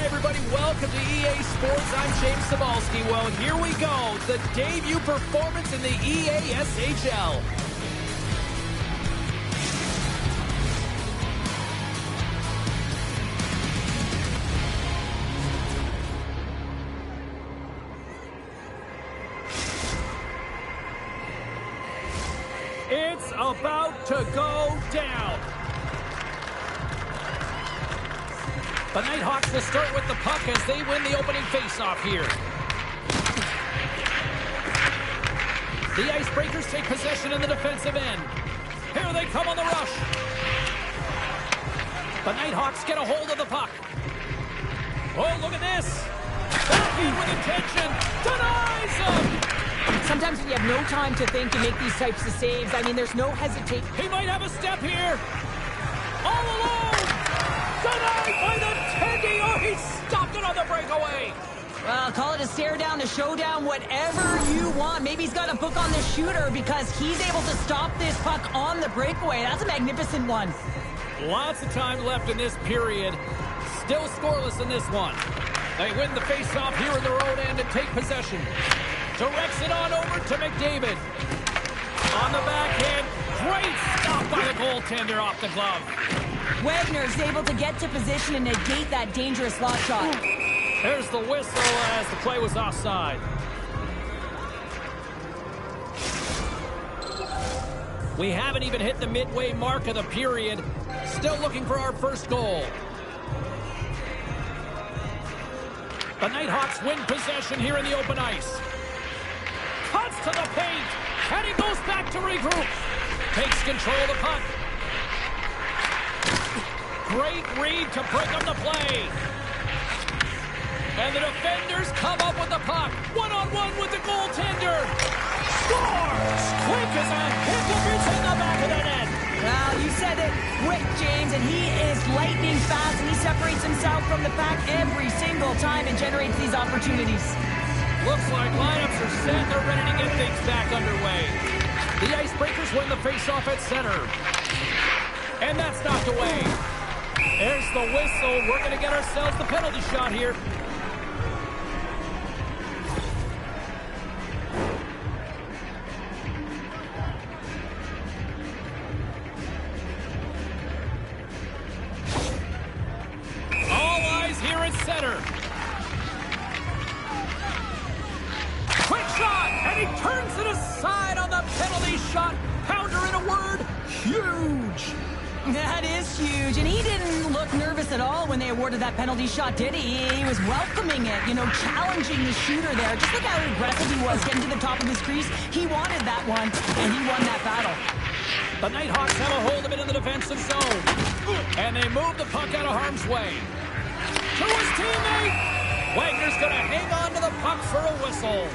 Hi, everybody. Welcome to EA Sports. I'm James Cebulski. Well, here we go. The debut performance in the EASHL. It's about to go down. The Nighthawks will start with the puck as they win the opening faceoff here. The Icebreakers take possession in the defensive end. Here they come on the rush. The Nighthawks get a hold of the puck. Oh, look at this. Backhand with intention. Denies them. Sometimes when you have no time to think, you make these types of saves. I mean, there's no hesitation. He might have a step here. All alone. Denied by the Tendy. Oh, he stopped it on the breakaway. Well, call it a stare down, a showdown, whatever you want. Maybe he's got a book on the shooter because he's able to stop this puck on the breakaway. That's a magnificent one. Lots of time left in this period. Still scoreless in this one. They win the faceoff here in their own end and take possession. Directs it on over to McDavid. On the backhand. Great stop by the goaltender off the glove. Wagner's able to get to position and negate that dangerous slot shot. There's the whistle as the play was offside. We haven't even hit the midway mark of the period. Still looking for our first goal. The Nighthawks win possession here in the open ice. Cuts to the paint, and he goes back to regroup. Takes control of the puck. Great read to break up the play. And the defenders come up with the puck. One-on-one with the goaltender. Scores! Quick as a hiccup is in the back of the net. Well, you said it quick, James, and he is lightning fast, and he separates himself from the pack every single time and generates these opportunities. Looks like lineups are set. They're ready to get things back underway. The Icebreakers win the faceoff at center. And that's knocked away. There's the whistle. We're going to get ourselves the penalty shot here. All eyes here at center. Quick shot, and he turns it aside on the penalty shot. Pounder in a word, huge. That is huge, and he didn't look nervous at all when they awarded that penalty shot, did he? He was welcoming it, you know, challenging the shooter there. Just look how aggressive he was getting to the top of his crease. He wanted that one, and he won that battle. The Nighthawks have a hold of it in the defensive zone, and they move the puck out of harm's way. To his teammate! Wagner's going to hang on to the puck for a whistle.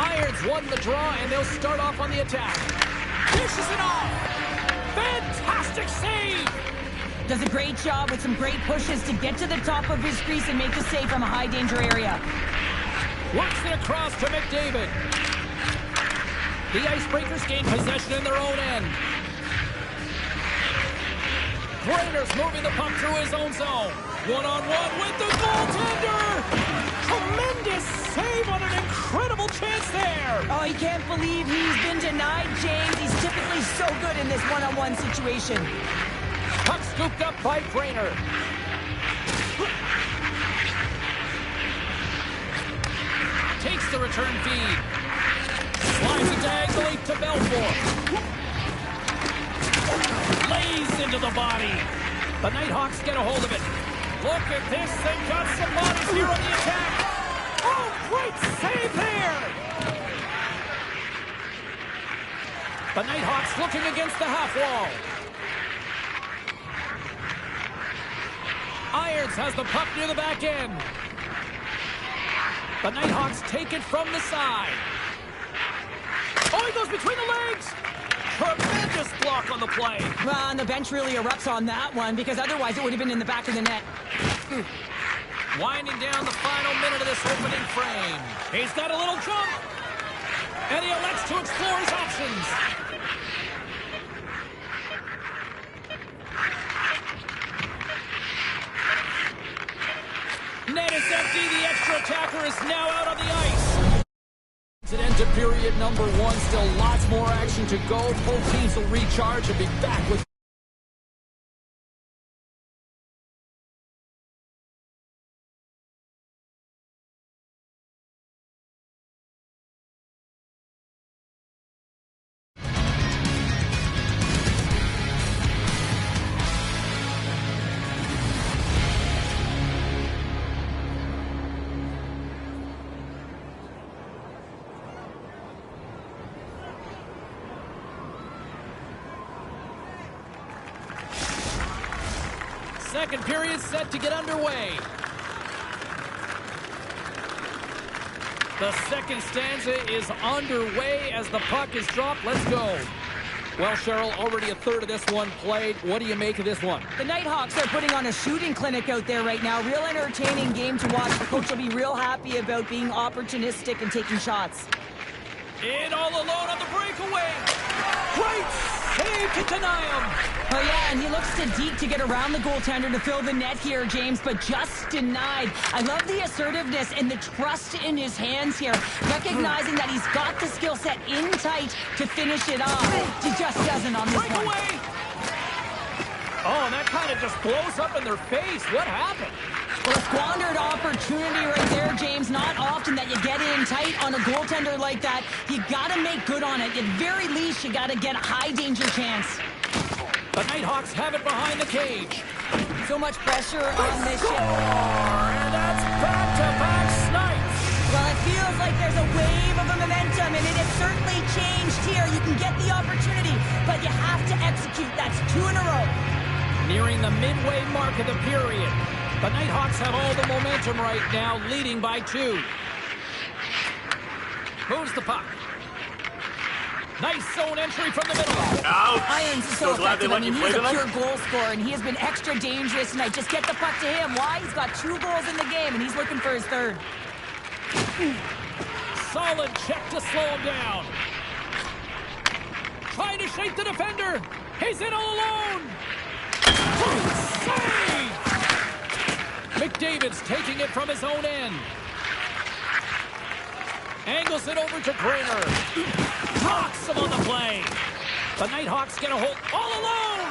Irons won the draw, and they'll start off on the attack. Dishes it off! Fantastic save! Does a great job with some great pushes to get to the top of his crease and make the save from a high-danger area. Works it across to McDavid. The Icebreakers gain possession in their own end. Grainer's moving the puck through his own zone. One-on-one with the goaltender! Tremendous save on an incredible chance there! Oh, he can't believe he's been denied, James. He's typically so good in this one-on-one situation. Puck scooped up by Grainer. Takes the return feed. Slides it diagonally to Belfour. Lays into the body. The Nighthawks get a hold of it. Look at this. They've got some bodies here on the attack. Oh, great save there. The Nighthawks looking against the half wall. Irons has the puck near the back end. The Nighthawks take it from the side. Oh, he goes between the legs. Tremendous block on the play. Well, and the bench really erupts on that one because otherwise it would have been in the back of the net. Winding down the final minute of this opening frame. He's got a little jump. And he elects to explore his options. Net is empty. The extra attacker is now out on the ice. It's an end to period number one. Still lots more action to go. Both teams will recharge and be back with... Second period set to get underway. The second stanza is underway as the puck is dropped. Let's go. Well, Cheryl, already a third of this one played. What do you make of this one? The Nighthawks are putting on a shooting clinic out there right now. Real entertaining game to watch. The coach will be real happy about being opportunistic and taking shots. In all alone on the breakaway. Great save to deny him. Oh, yeah, and he looks to deep to get around the goaltender to fill the net here, James, but just denied. I love the assertiveness and the trust in his hands here, recognizing that he's got the skill set in tight to finish it off. He just doesn't on this one. Oh, and that kind of just blows up in their face. What happened? Well, a squandered opportunity right there, James. Not often that you get in tight on a goaltender like that. You got to make good on it. At very least, you got to get a high-danger chance. The Nighthawks have it behind the cage. So much pressure on this ship. And that's back-to-back snipes. Well, it feels like there's a wave of momentum, and it has certainly changed here. You can get the opportunity, but you have to execute. That's 2 in a row. Nearing the midway mark of the period. The Nighthawks have all the momentum right now, leading by 2. Moves the puck. Nice zone entry from the middle. Ouch. Irons is so effective. I mean, he's a tonight? pure goal scorer, and he has been extra dangerous tonight. Just get the puck to him. Why? He's got 2 goals in the game, and he's looking for his 3rd. Solid check to slow him down. Trying to shake the defender. He's in all alone. Great save. McDavid's taking it from his own end. Angles it over to Grainer. Knocks him on the play. The Nighthawks get a hold all alone.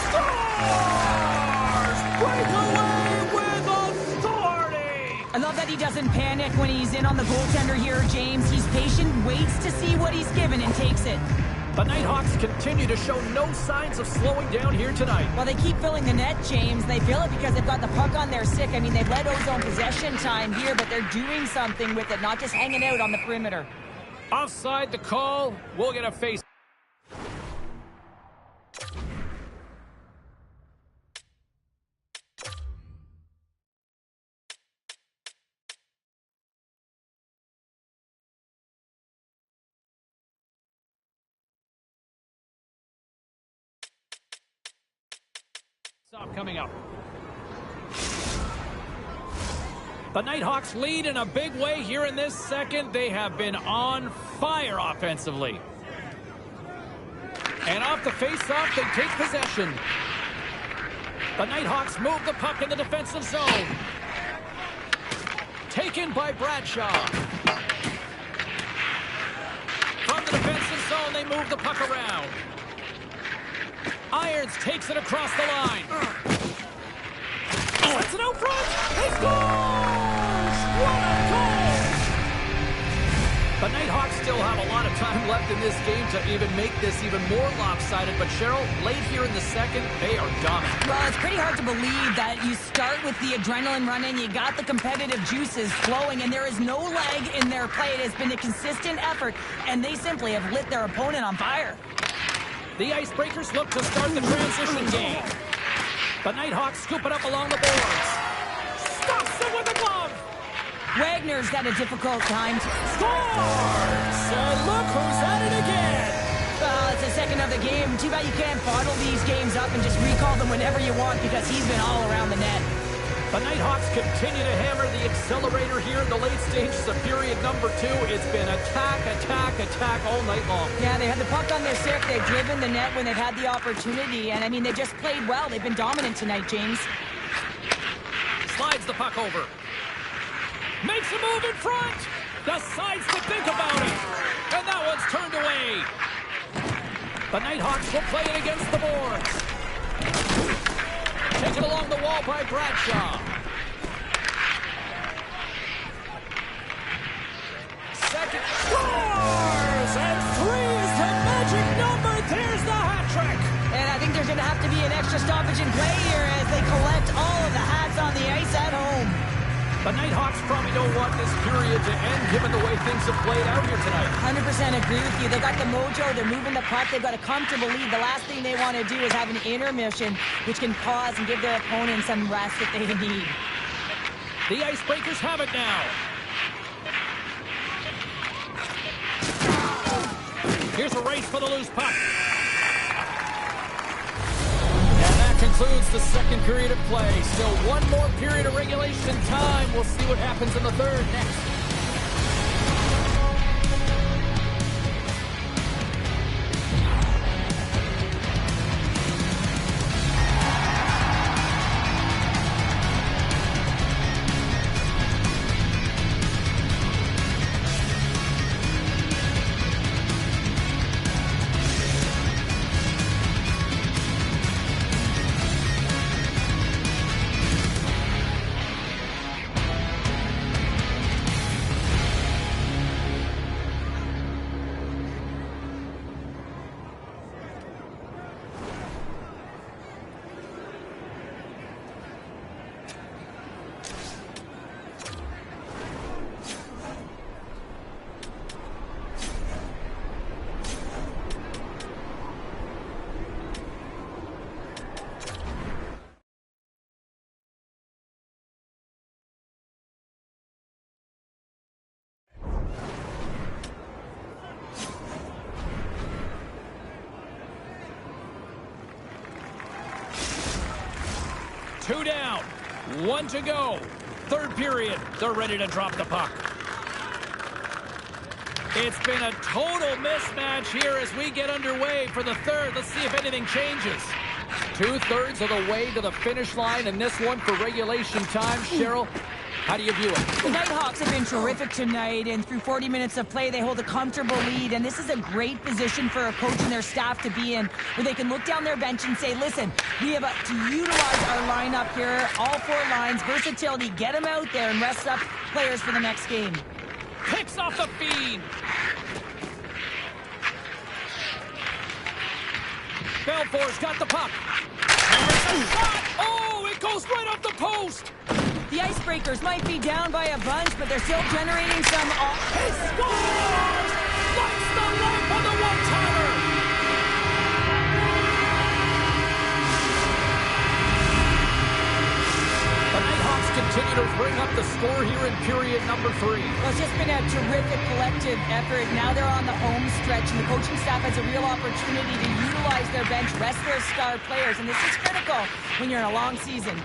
Scores! Breakaway with authority. I love that he doesn't panic when he's in on the goaltender here, James. He's patient, waits to see what he's given, and takes it. The Nighthawks continue to show no signs of slowing down here tonight. Well, they keep filling the net, James. They fill it because they've got the puck on their stick. I mean, they've led ozone possession time here, but they're doing something with it, not just hanging out on the perimeter. Offside the call. We'll get a face. Stop coming up. The Nighthawks lead in a big way here in this second. They have been on fire offensively. And off the face-off, they take possession. The Nighthawks move the puck in the defensive zone. Taken by Bradshaw. From the defensive zone, they move the puck around. Irons takes it across the line. Sets it out front. He scores! What a goal! The Nighthawks still have a lot of time left in this game to even make this even more lopsided. But Cheryl, late here in the second, they are dominant. Well, it's pretty hard to believe that you start with the adrenaline running, you got the competitive juices flowing, and there is no lag in their play. It has been a consistent effort, and they simply have lit their opponent on fire. The Icebreakers look to start the transition game. The Nighthawks scoop it up along the boards. Stops it with a glove. Wagner's had a difficult time. Scores! And look who's at it again. Well, it's the second of the game. Too bad you can't bottle these games up and just recall them whenever you want, because he's been all around the net. The The Nighthawks continue to hammer the accelerator here in the late stages of period number 2. It's been attack, attack, attack all night long. Yeah, they had the puck on their stick. They've driven the net when they've had the opportunity. And, I mean, they just played well. They've been dominant tonight, James. Slides the puck over. Makes a move in front. Decides to think about it. And that one's turned away. The Nighthawks will play it against the boards. Taken along the wall by Bradshaw. Second scores! And 3 is the magic number. There's the hat trick. And I think there's going to have to be an extra stoppage in play here as they collect all of the hats on the ice at home. The Nighthawks probably don't want this period to end given the way things have played out here tonight. 100% agree with you. They got the mojo. They're moving the puck. They've got a comfortable lead. The last thing they want to do is have an intermission, which can pause and give their opponent some rest that they need. The Icebreakers have it now. Here's a race for the loose puck. And that concludes the second period of play. Still one more period of regulation time. We'll see what happens in the third next. Two down, 1 to go. Third period, they're ready to drop the puck. It's been a total mismatch here as we get underway for the third. Let's see if anything changes. 2/3 of the way to the finish line, and this one for regulation time. Cheryl, how do you view it? The Nighthawks have been terrific tonight, and through 40 minutes of play, they hold a comfortable lead, and this is a great position for a coach and their staff to be in, where they can look down their bench and say, listen, we have to utilize our lineup here, all 4 lines, versatility, get them out there and rest up players for the next game. Picks off the feed. Belfour's got the puck. Shot! Oh, it goes right off the post. The Icebreakers might be down by a bunch, but they're still generating some... He scores! Lights the lamp on the one-timer! The Nighthawks continue to bring up the score here in period number 3. Well, it's just been a terrific collective effort. Now they're on the home stretch, and the coaching staff has a real opportunity to utilize their bench, rest their star players, and this is critical when you're in a long season.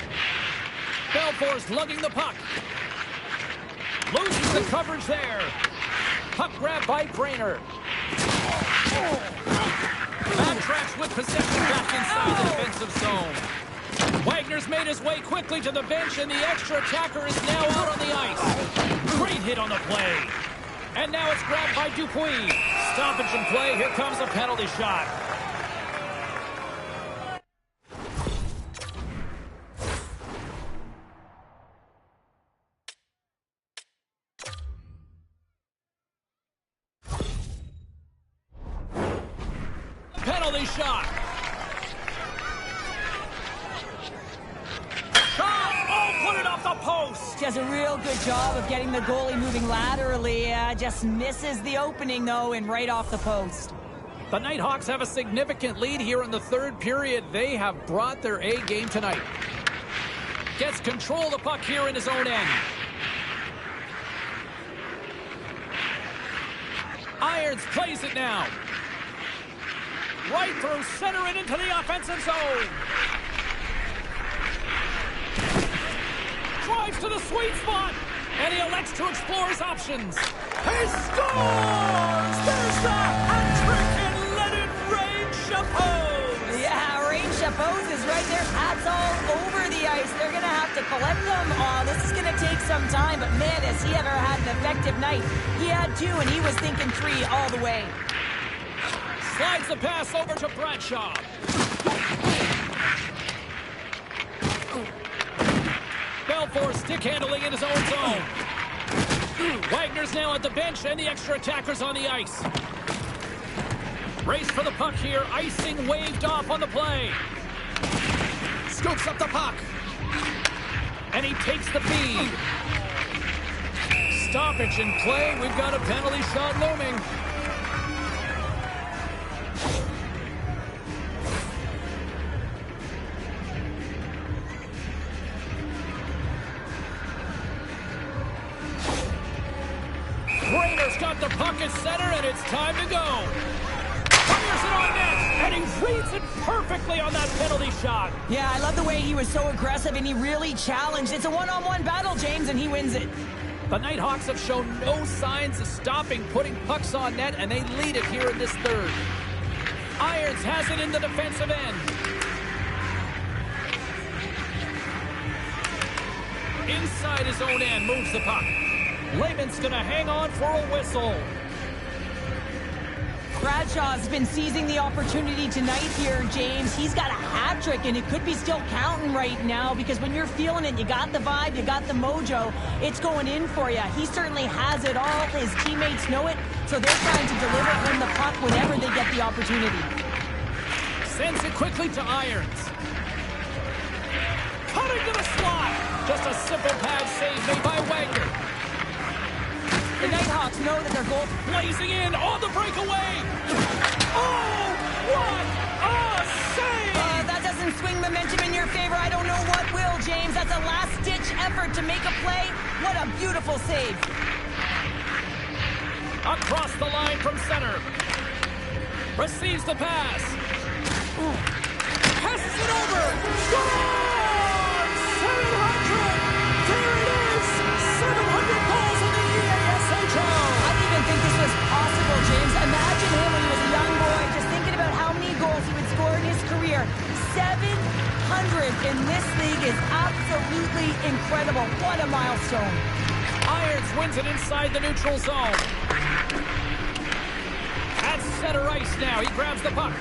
Belfour's lugging the puck. Loses the coverage there. Puck grab by Brainerd. Backtracks with possession back inside the defensive zone. Wagner's made his way quickly to the bench, and the extra attacker is now out on the ice. Great hit on the play. And now it's grabbed by Dupuis. Stoppage in play. Here comes a penalty shot. Penalty shot. Put it off the post. She does a real good job of getting the goalie moving laterally. Just misses the opening, though, and right off the post. The Nighthawks have a significant lead here in the third period. They have brought their A game tonight. Gets control of the puck here in his own end. Irons plays it now. Right through center and into the offensive zone. to the sweet spot, and he elects to explore his options. He scores! There's the hat trick, and let it rain Chapeaus! Yeah, rain Chapeaus is right there. Hats all over the ice. They're going to have to collect them. Oh, this is going to take some time, but man, has he ever had an effective night. He had 2, and he was thinking 3 all the way. Slides the pass over to Bradshaw. Belfour stick handling in his own zone. Wagner's now at the bench, and the extra attackers on the ice. Race for the puck here. Icing waved off on the play. Scoops up the puck. And he takes the feed. Stoppage in play. We've got a penalty shot looming. Rainer's got the puck at center, and it's time to go. Fires it on net, and he reads it perfectly on that penalty shot. Yeah, I love the way he was so aggressive, and he really challenged. It's a one-on-one battle, James, and he wins it. The Nighthawks have shown no signs of stopping putting pucks on net, and they lead it here in this third. Irons has it in the defensive end. Inside his own end, moves the puck. Lehman's going to hang on for a whistle. Bradshaw's been seizing the opportunity tonight here, James. He's got a hat trick, and it could be still counting right now because when you're feeling it, you got the vibe, you got the mojo, it's going in for you. He certainly has it all. His teammates know it, so they're trying to deliver him the puck whenever they get the opportunity. Sends it quickly to Irons. Cutting to the slot. Just a simple pad save made by Wagner. The Nighthawks know that their goal Blazing in on the breakaway. Oh, what a save! that doesn't swing momentum in your favor. I don't know what will, James. That's a last-ditch effort to make a play. What a beautiful save. Across the line from center. Receives the pass. Passes it over. Scores! 700! There it is! 700 goals in the EASHL! I didn't even think this was possible, James. Imagine him when he was a young boy, just thinking about how many goals he would score in his career. 700 in this league is absolutely incredible. What a milestone. Irons wins it inside the neutral zone. At center ice now. He grabs the puck.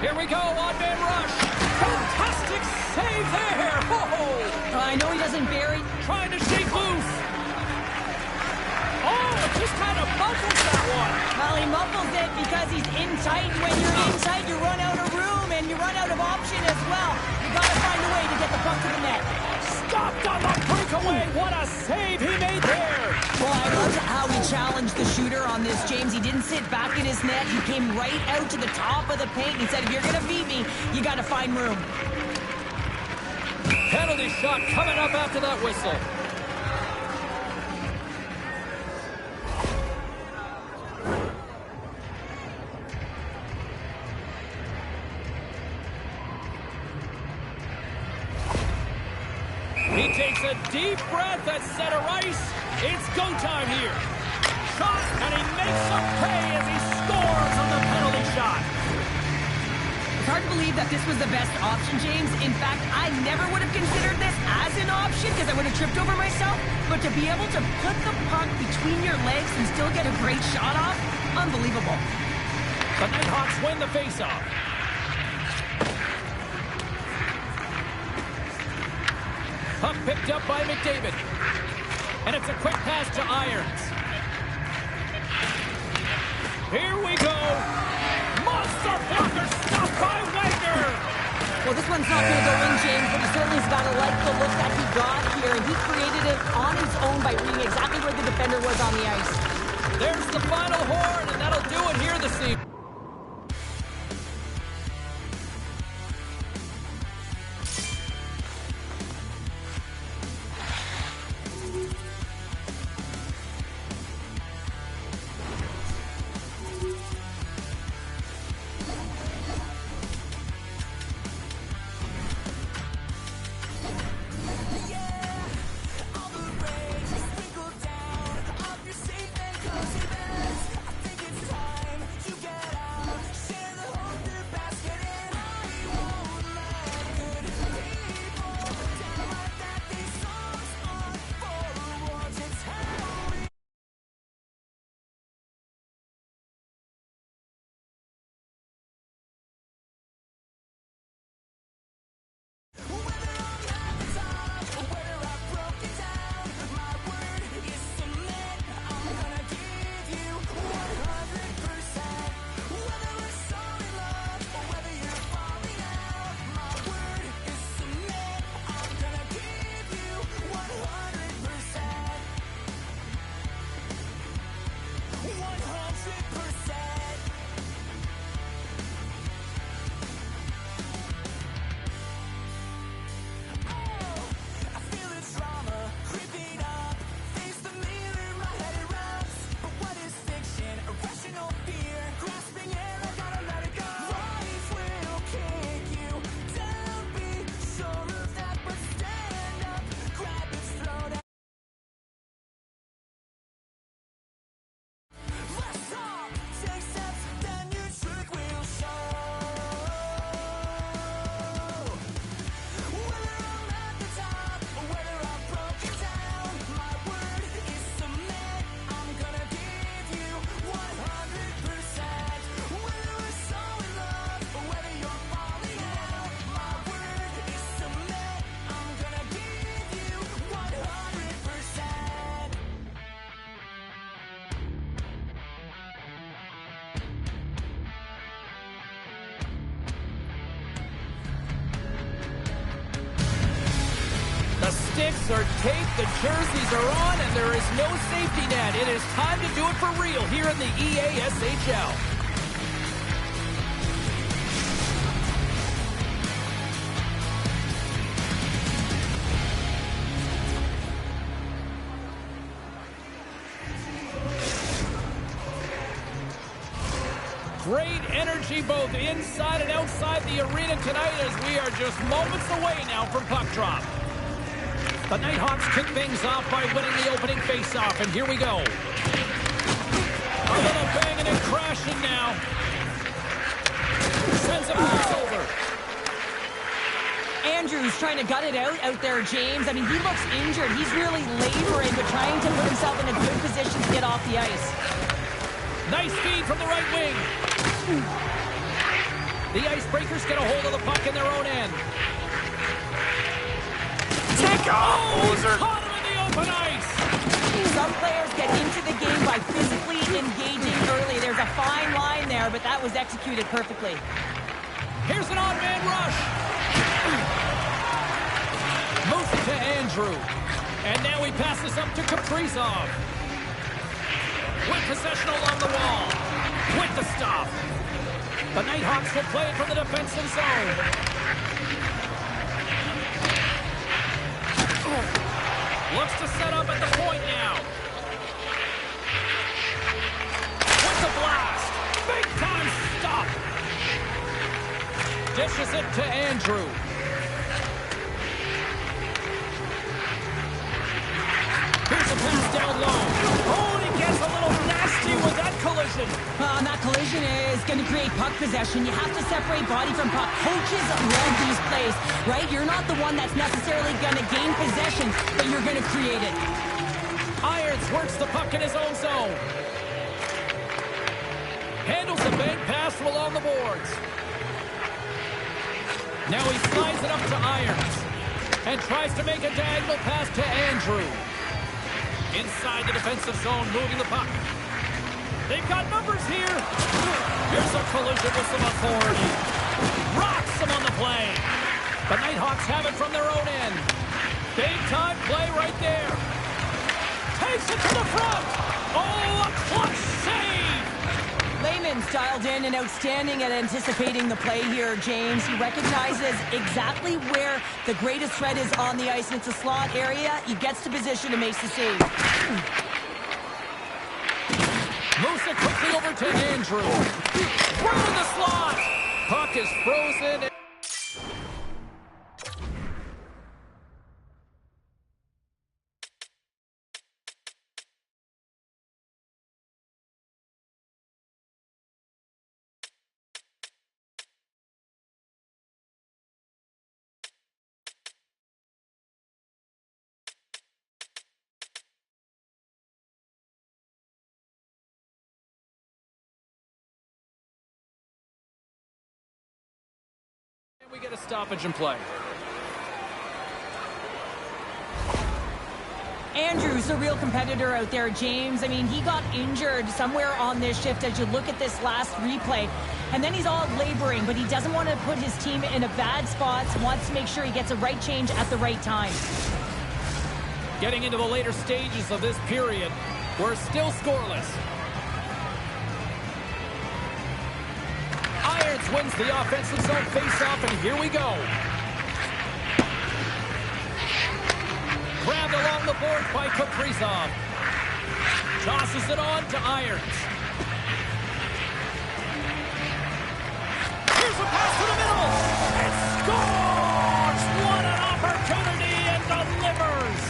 Here we go, on-man rush. Fantastic save there. Oh! I know he doesn't bury. Trying to shake loose. Oh, it just kind of muffles that one. Well, he muffles it because he's in tight. When you're in tight, you run out of room and you run out of option as well. You got to find a way to get the puck to the net. Stopped on the breakaway. What a save he made there. Well, I loved how he challenged the shooter on this, James. He didn't sit back in his net. He came right out to the top of the paint. He said, if you're going to beat me, you got to find room. Penalty shot coming up after that whistle. He takes a deep breath at center ice. It's go time here. Shot, and he makes a pay as he scores on the penalty shot. It's hard to believe that this was the best option, James. In fact, I never would have considered this as an option because I would have tripped over myself. But to be able to put the puck between your legs and still get a great shot off, unbelievable. The Nighthawks win the faceoff. Puck picked up by McDavid. And it's a quick pass to Irons. Here we go. Monster blocker stopped by Wagner. Well, this one's not going to go in, James, but he certainly's got to like the look that he got here. And he created it on his own by reading exactly where the defender was on the ice. There's the final horn, and that'll do it here this evening. sticks are taped, the jerseys are on, and there is no safety net. It is time to do it for real here in the EASHL. Great energy both inside and outside the arena tonight as we are just moments away now from puck drop. The Nighthawks kick things off by winning the opening faceoff, and here we go. A little banging and crashing now. Sends a pass over. Andrews trying to gut it out there, James. I mean, he looks injured. He's really laboring, but trying to put himself in a good position to get off the ice. Nice feed from the right wing. The Icebreakers get a hold of the puck in their own end. Take off, loser. Caught him in the open ice. Some players get into the game by physically engaging early. There's a fine line there, but that was executed perfectly. Here's an odd man rush. Moves it to Andrew. And now he passes up to Kaprizov. With possession along the wall. With the stop. The Nighthawks will play it from the defensive zone. Looks to set up at the point now. With the blast. Big time stop. Dishes it to Andrew. Here's a pass down low. Oh, and he gets a little nasty with that collision. And that collision is going to create puck possession. You have to separate body from puck. Coaches love these plays, right? You're not the one that's necessarily going to gain possession, but you're going to create it. Irons works the puck in his own zone. Handles the bank pass from along the boards. Now he slides it up to Irons and tries to make a diagonal pass to Andrew. Inside the defensive zone, moving the puck. They've got numbers here. Here's a collision with some authority. Rocks them on the play. The Nighthawks have it from their own end. Big time play right there. Takes it to the front. Oh, a clutch save. Lehman's dialed in and outstanding at anticipating the play here, James. He recognizes exactly where the greatest threat is on the ice, and it's a slot area. He gets to position and makes the save. Moves it quickly over to Andrew. Right in the slot. Puck is frozen. We get a stoppage in play. Andrews, a real competitor out there, James. I mean, he got injured somewhere on this shift as you look at this last replay. And then he's all laboring, but he doesn't want to put his team in a bad spot. Wants to make sure he gets a right change at the right time. Getting into the later stages of this period, we're still scoreless. Irons wins the offensive zone face-off, and here we go. Grabbed along the boards by Kaprizov. Tosses it on to Irons. Here's a pass to the middle. And scores! What an opportunity, and delivers!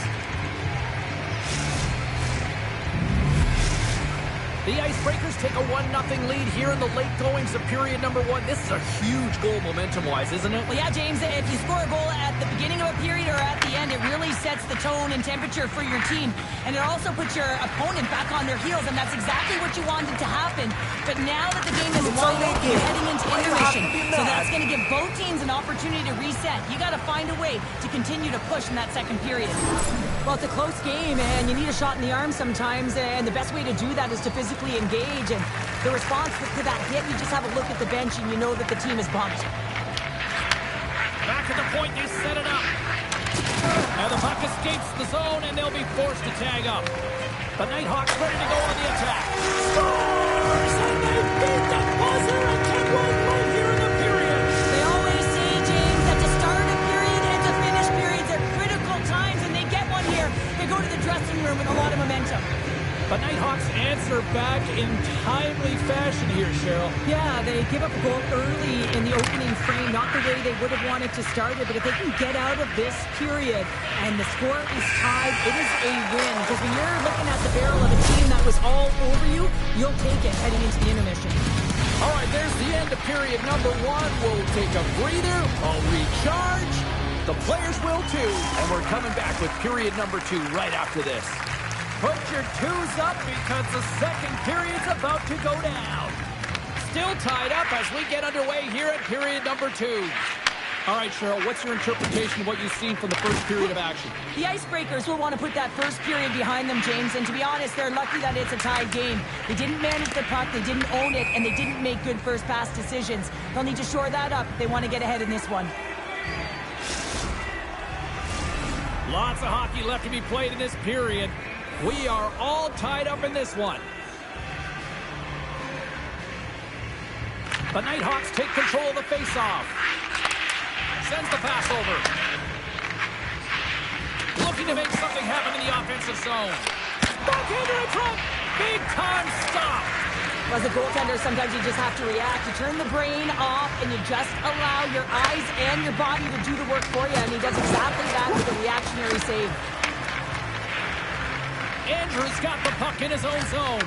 The Icebreakers take a 1-0 lead here in the late goings of period number 1. This is a huge goal momentum-wise, isn't it? Well, yeah, James, if you score a goal at the beginning of a period or at the end, it really sets the tone and temperature for your team. And it also puts your opponent back on their heels, and that's exactly what you wanted to happen. But now that the game is wide open, you're heading into intermission. So that's going to give both teams an opportunity to reset. You got to find a way to continue to push in that second period. Well, it's a close game, and you need a shot in the arm sometimes, and the best way to do that is to physically engage. And the response to that hit, you just have a look at the bench, and you know that the team is bumped. Back at the point, they set it up. Now the puck puck escapes the zone, and they'll be forced to tag up. The Nighthawks ready to go on the attack. Scores! And they beat the buzzer and can win right here in the period. They always say, James, that to start a period and to finish periods are critical times, and they get one here. They go to the dressing room with a lot of momentum. The Nighthawks answer back in timely fashion here, Cheryl. Yeah, they give up a goal early in the opening frame, not the way they would have wanted to start it, but if they can get out of this period and the score is tied, it is a win. Because when you're looking at the barrel of a team that was all over you, you'll take it heading into the intermission. All right, there's the end of period number one. We'll take a breather, I'll recharge. The players will too, and we're coming back with period number two right after this. Put your twos up because the second period's about to go down. Still tied up as we get underway here at period number two. All right, Cheryl, what's your interpretation of what you've seen from the first period of action? The Icebreakers will want to put that first period behind them, James, and to be honest, they're lucky that it's a tied game. They didn't manage the puck, they didn't own it, and they didn't make good first pass decisions. They'll need to shore that up if they want to get ahead in this one. Lots of hockey left to be played in this period. We are all tied up in this one. The Nighthawks take control of the faceoff. Sends the pass over. Looking to make something happen in the offensive zone. Backhander in front. Big time stop. As a goaltender, sometimes you just have to react. You turn the brain off and you just allow your eyes and your body to do the work for you. And he does exactly that with a reactionary save. Andrews got the puck in his own zone.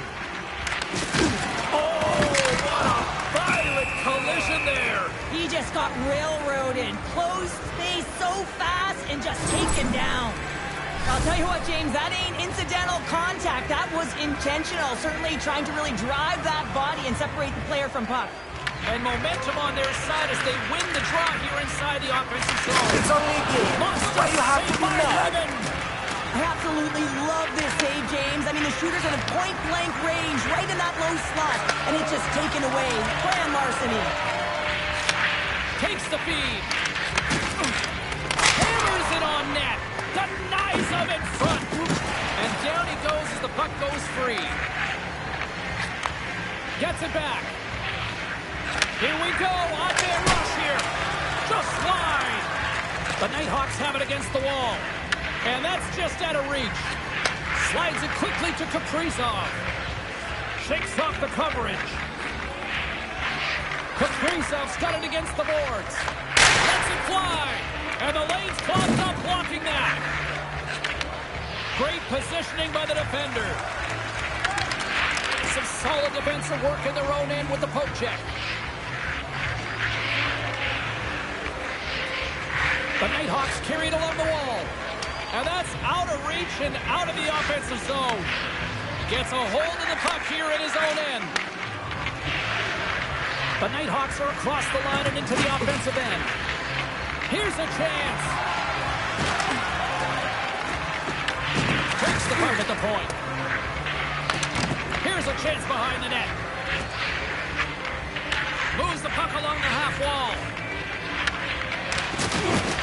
Oh, what a violent collision there. He just got railroaded. Closed space so fast and just taken down. I'll tell you what, James, that ain't incidental contact. That was intentional. Certainly trying to really drive that body and separate the player from puck. And momentum on their side as they win the draw here inside the offensive zone. It's only a game. Why you have to be mad? I absolutely love this save, James. I mean, the shooter's in a point-blank range, right in that low slot, and it's just taken away. Grand larceny. Takes the feed. Hammers it on net. Denies him in front. And down he goes as the puck goes free. Gets it back. Here we go. On-man rush here. Just wide. The Nighthawks have it against the wall. And that's just out of reach. Slides it quickly to Kaprizov. Shakes off the coverage. Kaprizov's got it against the boards. Lets it fly. And the lane's clogged up blocking that. Great positioning by the defender. Some solid defensive work in their own end with the poke check. The Nighthawks carried along the wall. And that's out of reach and out of the offensive zone. Gets a hold of the puck here in his own end. The Nighthawks are across the line and into the offensive end. Here's a chance. Takes the puck at the point. Here's a chance behind the net. Moves the puck along the half wall.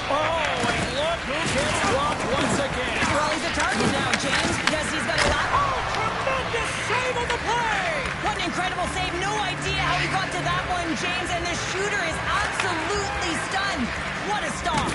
Oh, and look who gets blocked once again. Well, he's a target now, James, because he's got a lot. Oh, tremendous save on the play. What an incredible save. No idea how he got to that one, James, and the shooter is absolutely stunned. What a stop.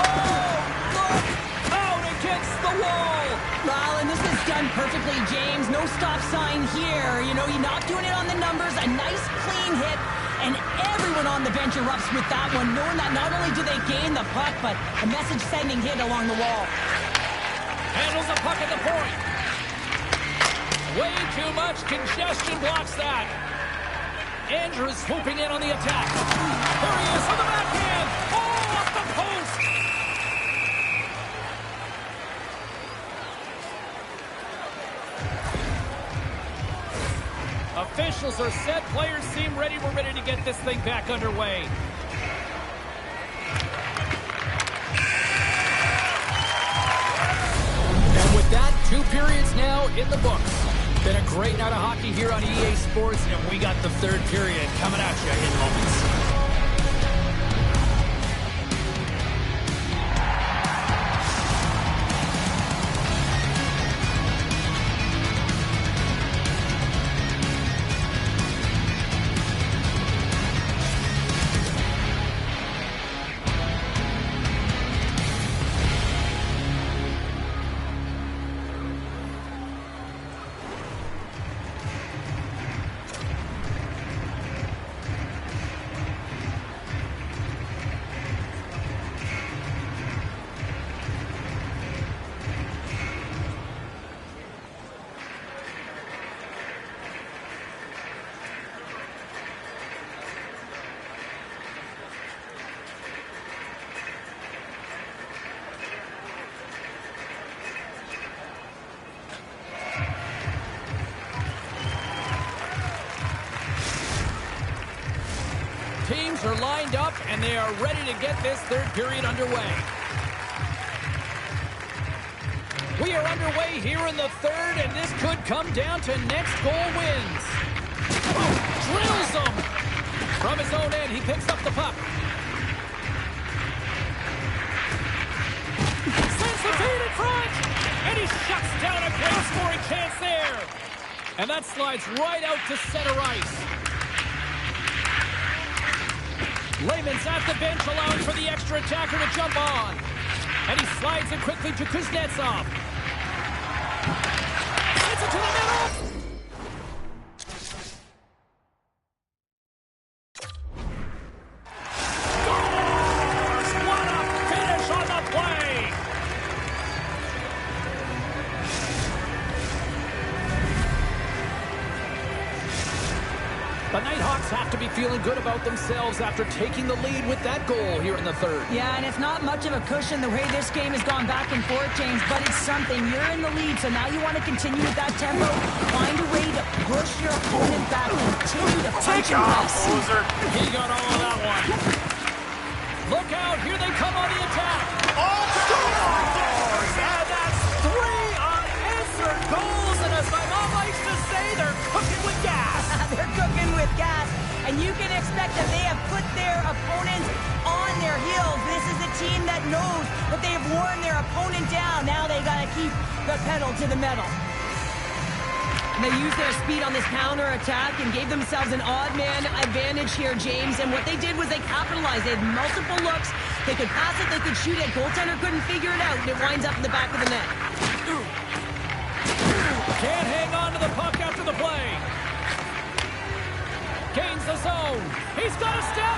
Oh, look out against the wall. Well, and this is done perfectly, James. No stop sign here. You know, you're not doing it on the numbers. A nice, clean hit. And everyone on the bench erupts with that one, knowing that not only do they gain the puck, but a message-sending hit along the wall. Handles the puck at the point. Way too much congestion blocks that. Andrews swooping in on the attack. There he is on the backhand. Oh, off the post. Officials are set. Players seem ready. We're ready to get this thing back underway. And with that, 2 periods now in the books. Been a great night of hockey here on EA Sports, and we got the 3rd period coming at you in moments. teams are lined up, and they are ready to get this third period underway. We are underway here in the third, and this could come down to next goal wins. Oh, drills him! From his own end, he picks up the puck. Sends the feed in front! And he shuts down a great scoring chance there. And that slides right out to center ice. Lehman's at the bench, allowing for the extra attacker to jump on. And he slides it quickly to Kuznetsov. Sends it to the middle. Scores! What a finish on the play! The Nighthawks have to be feeling good about themselves after taking the lead with that goal here in the third. Yeah, and it's not much of a cushion the way this game has gone back and forth, James, but it's something. You're in the lead, so now you want to continue with that tempo. Find a way to push your opponent back. Continue to punch and press. He got all of that one. Look out, here they come on the attack. Oh, Scores! And that's 3 unanswered goals, and as my mom likes to say, they're cooking with gas. They're cooking with gas, and you can expect that they have put their opponents on their heels. This is a team that knows that they have worn their opponent down. Now they got to keep the pedal to the metal. They used their speed on this counter-attack and gave themselves an odd-man advantage here, James. And what they did was they capitalized. They had multiple looks. They could pass it, they could shoot it. Goaltender couldn't figure it out, and it winds up in the back of the net. Can't hang on to the puck after the play. Gains the zone. He's got a step.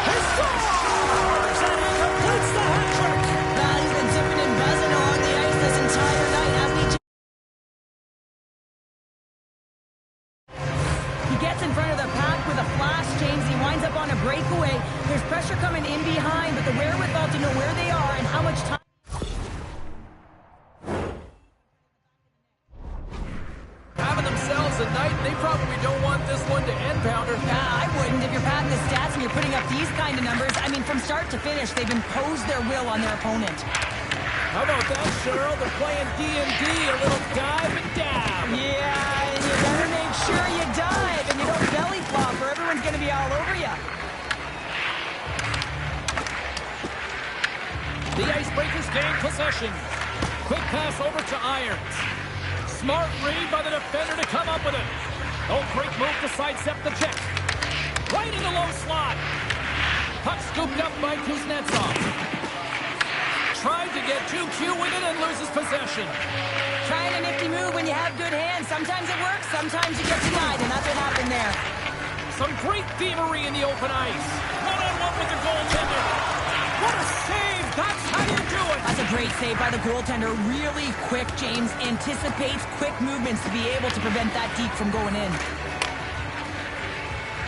He scores! And he completes the hat trick. He's been zipping and buzzing along the ice this entire night. He gets in front of the pack with a flash, James. He winds up on a breakaway. There's pressure coming in behind, but the wherewithal to know where they are and how much time. Having themselves a night, they probably don't want this one to end, Pounder. I wouldn't. If you're padding the stats and you're putting up these kind of numbers, I mean, from start to finish, they've imposed their will on their opponent. How about that, Cheryl? They're playing D&D, a little dive and dab. Yeah, and you better make sure you dive and you don't belly flop or everyone's going to be all over you. The Icebreakers gain possession. Quick pass over to Irons. Smart read by the defender to come up with it. Oh, great move to sidestep the check. Right in the low slot. Puck scooped up by Kuznetsov. Tried to get too cute with it and loses possession. Trying a nifty move when you have good hands. Sometimes it works, sometimes you get denied, and that's what happened there. Some great thievery in the open ice. One-on-one with the goaltender. What a save! That's how you do it! That's a great save by the goaltender. Really quick, James. Anticipates quick movements to be able to prevent that deke from going in.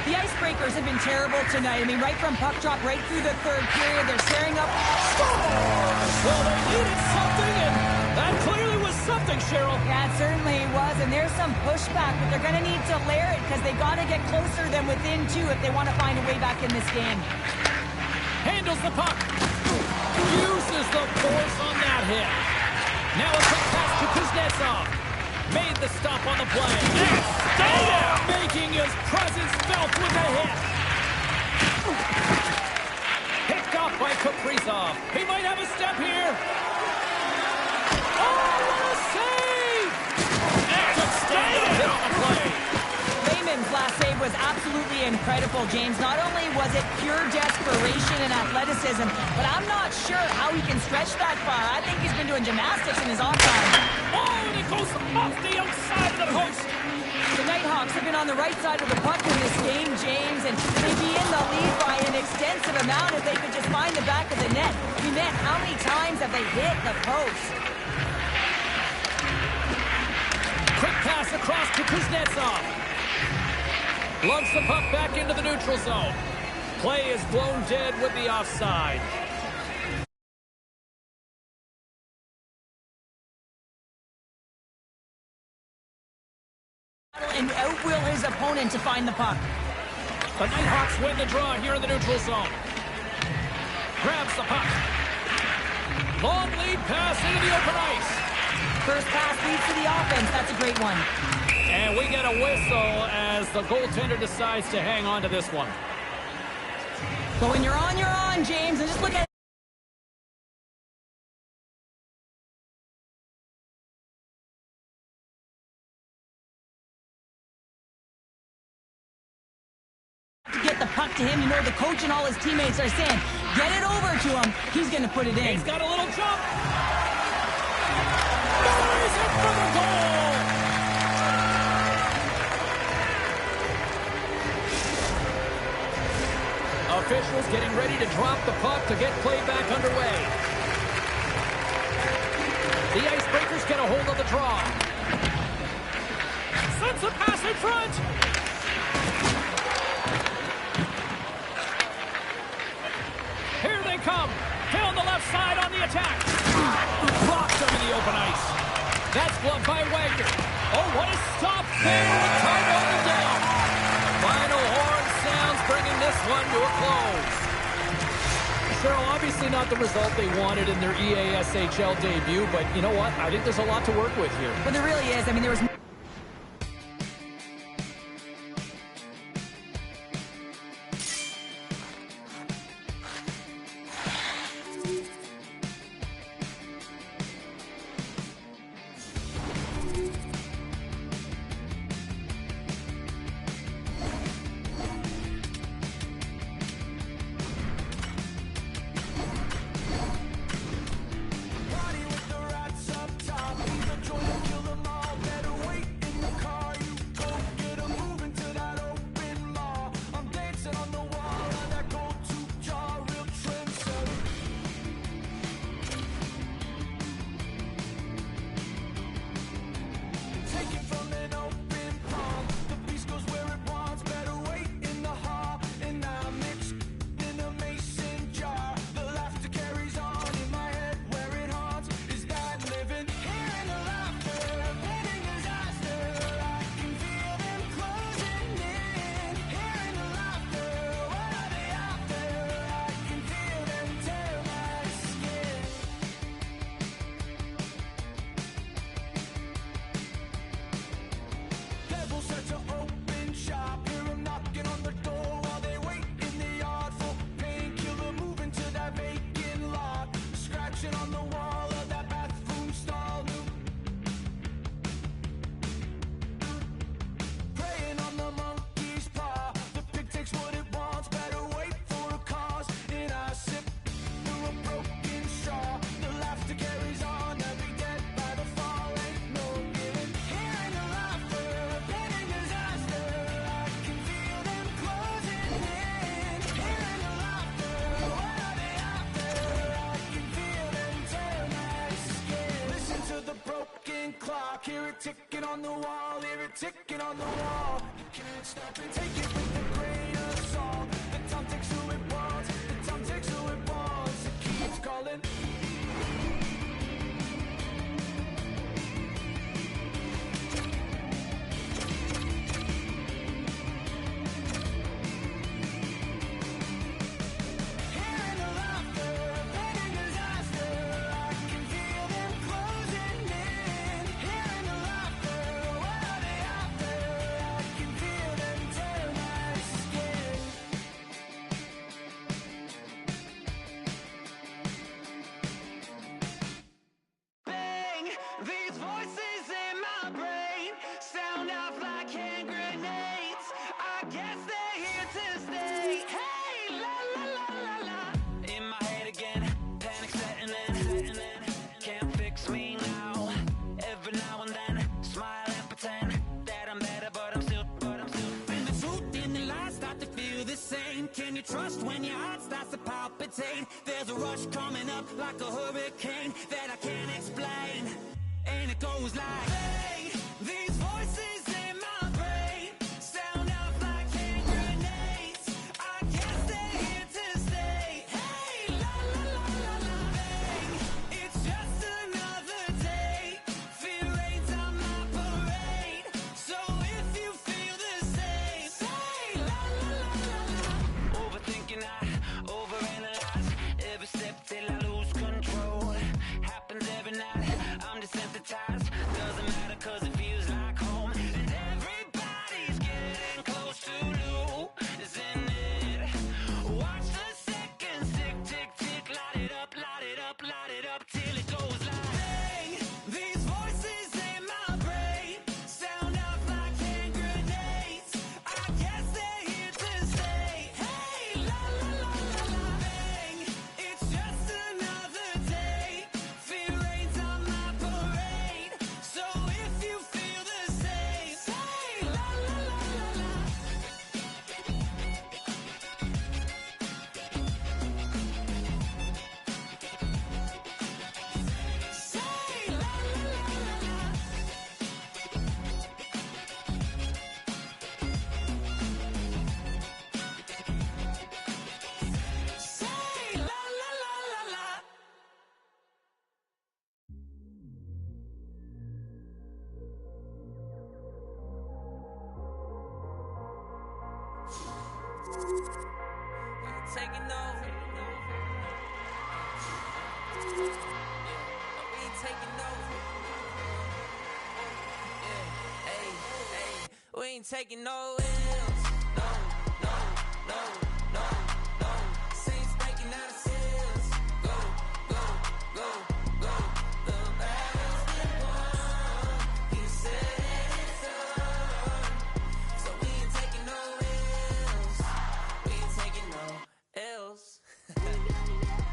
The Icebreakers have been terrible tonight. I mean, right from puck drop, right through the third period, they're staring up. Scores! Well, they needed something, and that clearly was something, Cheryl. Yeah, it certainly was, and there's some pushback, but they're going to need to layer it because they got to get closer than within two if they want to find a way back in this game. Handles the puck. Uses the force on that hit. Now a quick pass to Kuznetsov. Made the stop on the play. Yes! Stay there! Making his presence felt with a hit. Picked off by Kaprizov. He might have a step here. Oh, what a save! Hit on the play. Lehman's last save was absolutely incredible, James. Not only was it pure desperation and athleticism, but I'm not sure how he can stretch that far. I think he's been doing gymnastics in his off time. Oh, and it goes off the outside of the post. The Nighthawks have been on the right side of the puck in this game, James, and they'd be in the lead by an extensive amount if they could just find the back of the net. I mean, man, how many times have they hit the post? Quick pass across to Kuznetsov. Lugs the puck back into the neutral zone. Play is blown dead with the offside. And outwill his opponent to find the puck. The Nighthawks win the draw here in the neutral zone. Grabs the puck. Long lead pass into the open ice. First pass leads to the offense. That's a great one. And we get a whistle as the goaltender decides to hang on to this one. But when you're on, James. And just look at to get the puck to him. You know the coach and all his teammates are saying, get it over to him. He's going to put it in. He's got a little jump. Buries it for the goal. Officials getting ready to drop the puck to get play back underway. The Icebreakers get a hold of the draw. Sends a pass in front. Here they come. Down the left side on the attack. Blocked over the open ice. That's blocked by Wagner. Oh, what a stop there with time on the down. Final horn sounds bringing this one to a close. Cheryl, obviously not the result they wanted in their EASHL debut, but you know what? I think there's a lot to work with here. But there really is. I mean, there was... Hear it ticking on the wall, hear it ticking on the wall. You can't stop it, take it with a grain of salt. The time takes who it wants, the time takes who it wants. It keeps calling. These voices in my brain sound off like hand grenades. I guess they're here to stay. Hey, la la la la la. In my head again, panic setting in. Can't fix me now. Every now and then, smile and pretend that I'm better, but I'm still. And the truth and the lies start to feel the same. Can you trust when your heart starts to palpitate? There's a rush coming up like a hurricane that I can't explain. And it goes like, hey, these voices in my brain sound off like hand grenades. I guess they're here to stay. Hey, la la la la la. Hey, it's just another day. Fear rains on my parade. So if you feel the same, say la la la la. taking over. We ain't taking over. We ain't taking no L's. No, no, no, no, no. Saints breaking out of seals. Go, go, go, go. The battle's been won. He said it's done. So we ain't taking no L's. We ain't taking no L's.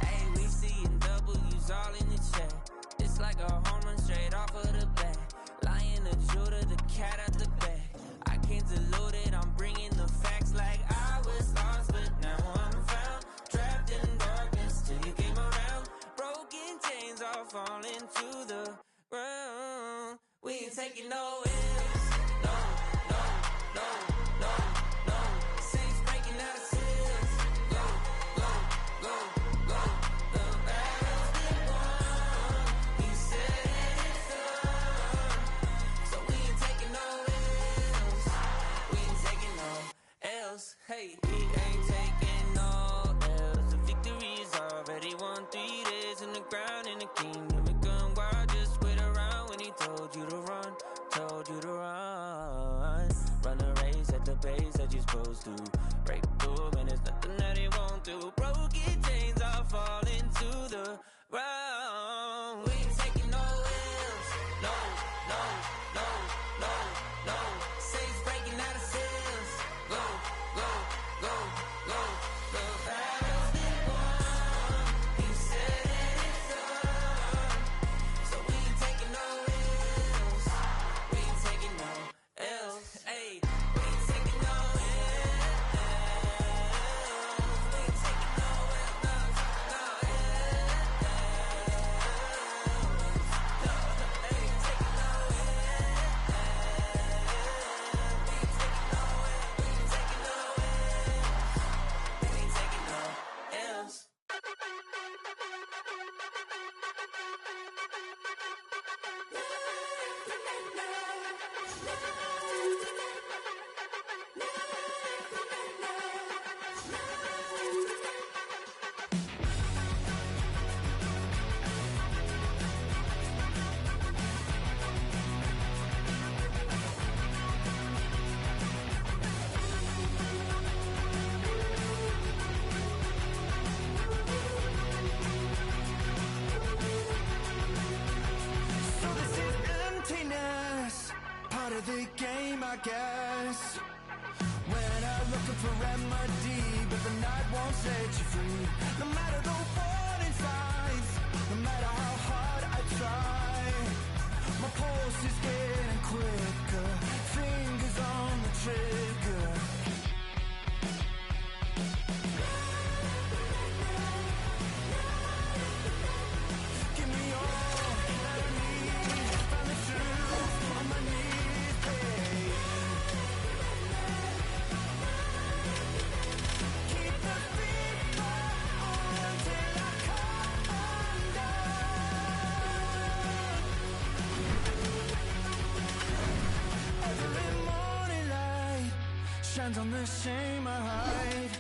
Hey, we seeing W's all in the chat. It's like a home run straight off of the bat. Lion, the Judah, the cat out the bag. Deluded, I'm bringing the facts like I was lost, but now I'm found. Trapped in darkness till you came around. Broken chains all falling to the ground. We ain't taking no L's. No, no, no, no, no. Saints breaking out of seals. Go, go, go, go. The battle's been won. He said it's done. So we ain't taking no L's. Hey, he ain't taking no L's. The victory is already won. 3 days in the ground in the kingdom of gun. Why just wait around when he told you to run? Told you to run. Run the race at the pace that you're supposed to. Break through and there's nothing that he won't do. Broken chains are falling to the ground. We ain't taking no L's. No, no, no, no, no. Saints breaking out of seals. Go, go, go, go. The battle's been won. He said it's done. So we ain't taking no L's. We ain't taking no L's. Hey, we ain't taking no L's. We ain't taking no L's. No L's. We ain't taking no L's. The game, I guess. When I'm looking for remedy, but the night won't set you free. No matter the warning signs, no matter how hard I try, my pulse is getting quicker, fingers on the trigger. Give me all that I need, find the truth on my knees. Shines on the shame I hide,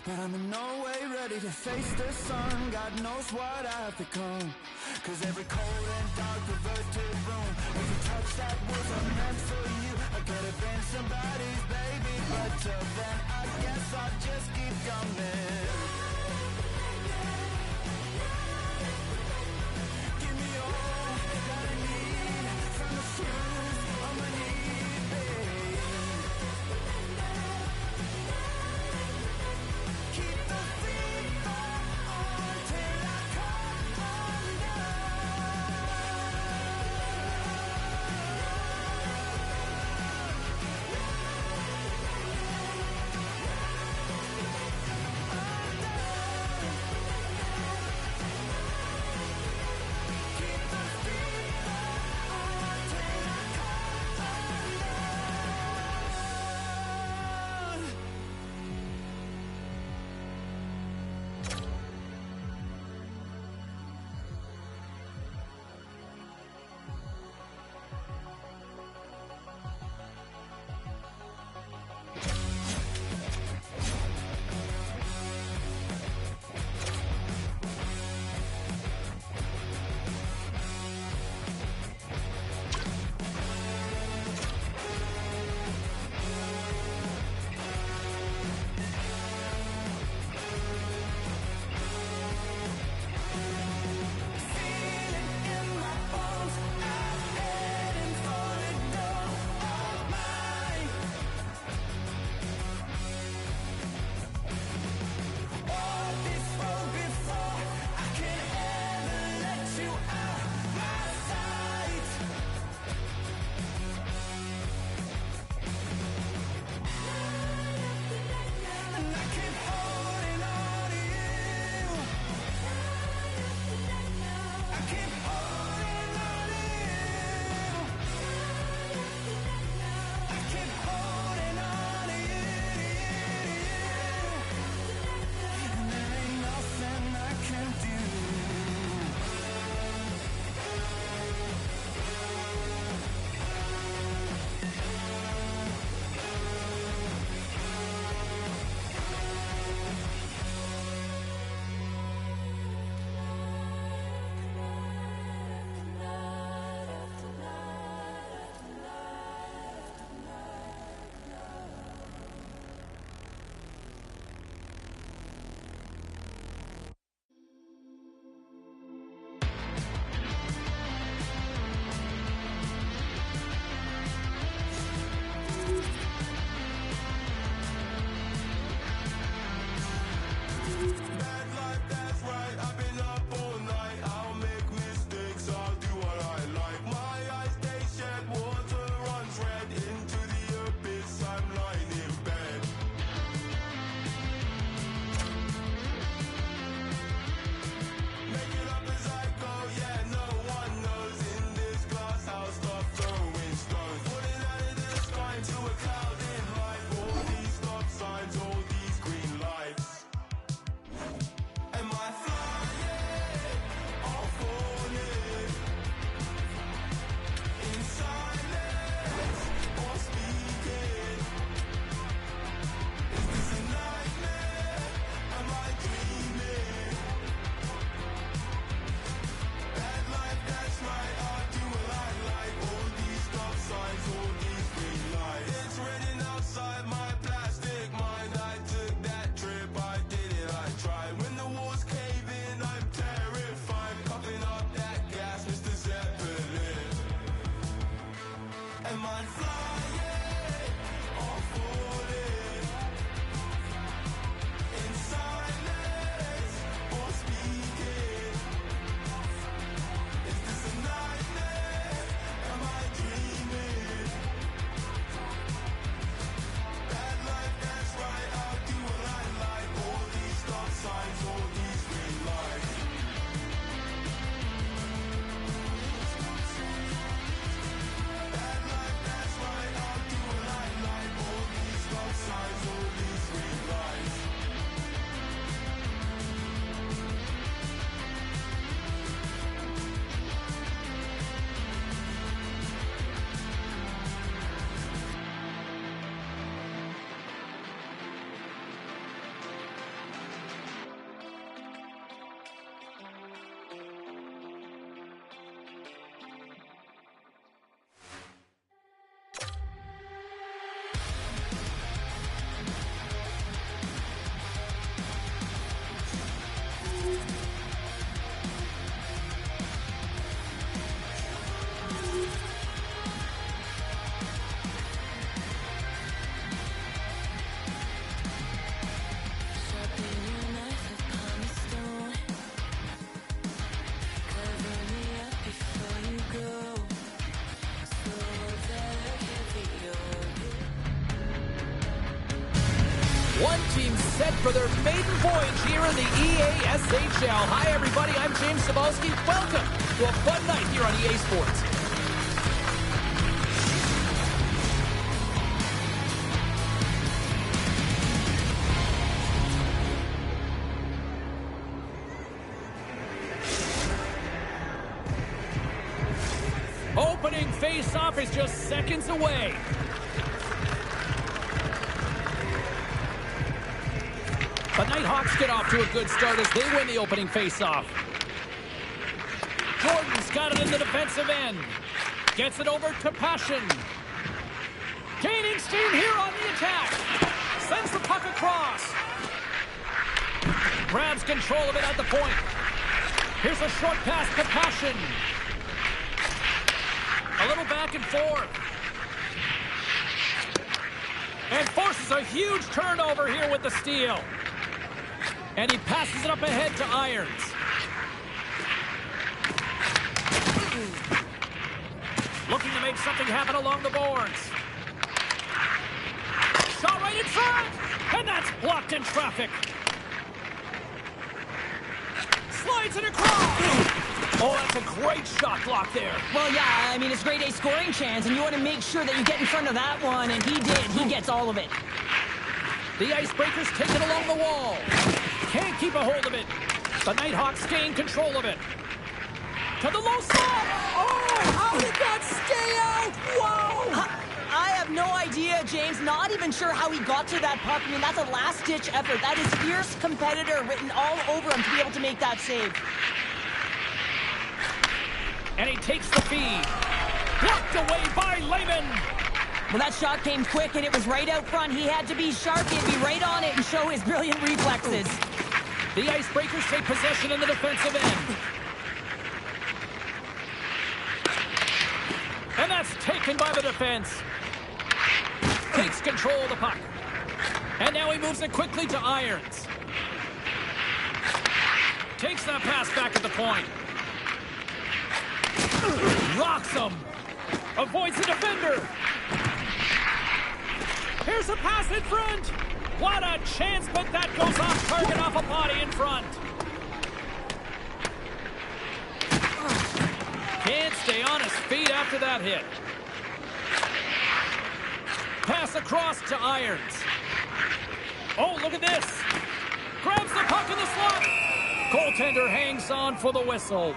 but I'm in no way ready to face the sun. God knows what I've become, 'cause every cold and dark perverted room was a touch that wasn't meant for you. I could have been somebody's baby, but till then I guess I'll just keep coming. Give me all that I need from the shoes on my knees, babe. Keep the beat on till I come undone. One team set for their maiden voyage here in the EASHL. Hi, everybody. I'm James Cebulski. Welcome to a fun night here on EA Sports. Opening face-off is just seconds away. The Nighthawks get off to a good start as they win the opening face-off. Jordan's got it in the defensive end. Gets it over to Passion. Gaining steam here on the attack. Sends the puck across. Grabs control of it at the point. Here's a short pass to Passion. A little back and forth. And forces a huge turnover here with the steal. And he passes it up ahead to Irons. Looking to make something happen along the boards. Shot right in front! And that's blocked in traffic. Slides it across! Oh, that's a great shot block there. Well, yeah, I mean, it's grade A scoring chance, and you want to make sure that you get in front of that one, and he did. He gets all of it. The Icebreakers take it along the wall. Can't keep a hold of it. The Nighthawks gain control of it. To the low slot. Oh, how did that stay out? Whoa! I have no idea, James. Not even sure how he got to that puck. I mean, that's a last-ditch effort. That is fierce competitor written all over him to be able to make that save. And he takes the feed. Blocked away by Lehman. Well, that shot came quick, and it was right out front. He had to be sharp. He had to be right on it and show his brilliant reflexes. The Icebreakers take possession in the defensive end. And that's taken by the defense. Takes control of the puck. And now he moves it quickly to Irons. Takes that pass back at the point. Rocks him. Avoids the defender. Here's a pass in front. What a chance, but that goes off target off a body in front. Can't stay on his feet after that hit. Pass across to Irons. Oh, look at this. Grabs the puck in the slot. Goaltender hangs on for the whistle.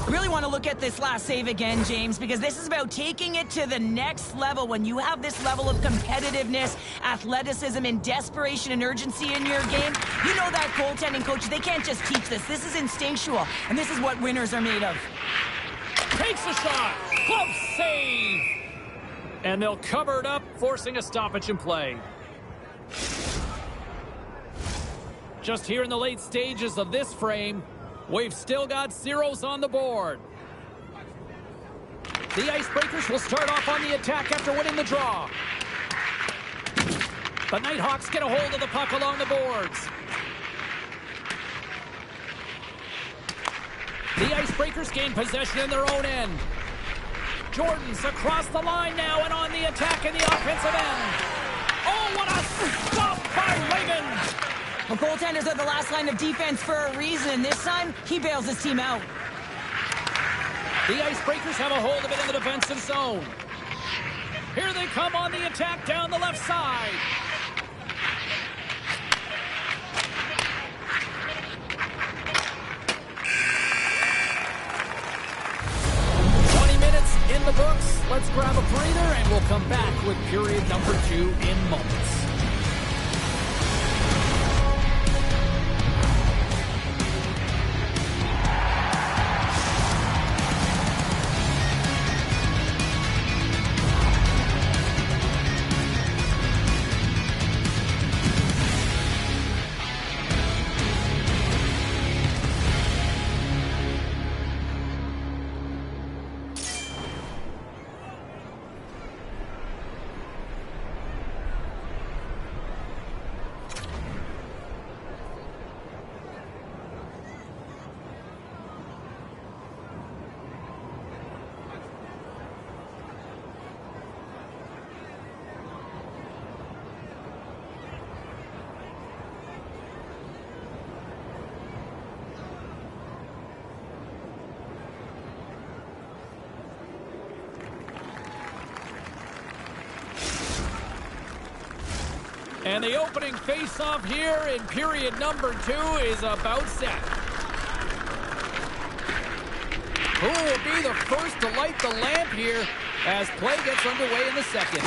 Really want to look at this last save again, James, because this is about taking it to the next level. When you have this level of competitiveness, athleticism, and desperation and urgency in your game, you know that goaltending coaches, they can't just teach this. This is instinctual, and this is what winners are made of. Takes a shot. Glove save. And they'll cover it up, forcing a stoppage in play. Just here in the late stages of this frame, we've still got zeros on the board. The Icebreakers will start off on the attack after winning the draw. The Nighthawks get a hold of the puck along the boards. The Icebreakers gain possession in their own end. Jordan's across the line now and on the attack in the offensive end. Oh, what a stop by Lehman! Well, goaltenders are the last line of defense for a reason. This time, he bails his team out. The Icebreakers have a hold of it in the defensive zone. Here they come on the attack down the left side. In the books, let's grab a breather and we'll come back with period number 2 in moments. And the opening face-off here in period number 2 is about set. Who will be the first to light the lamp here as play gets underway in the second?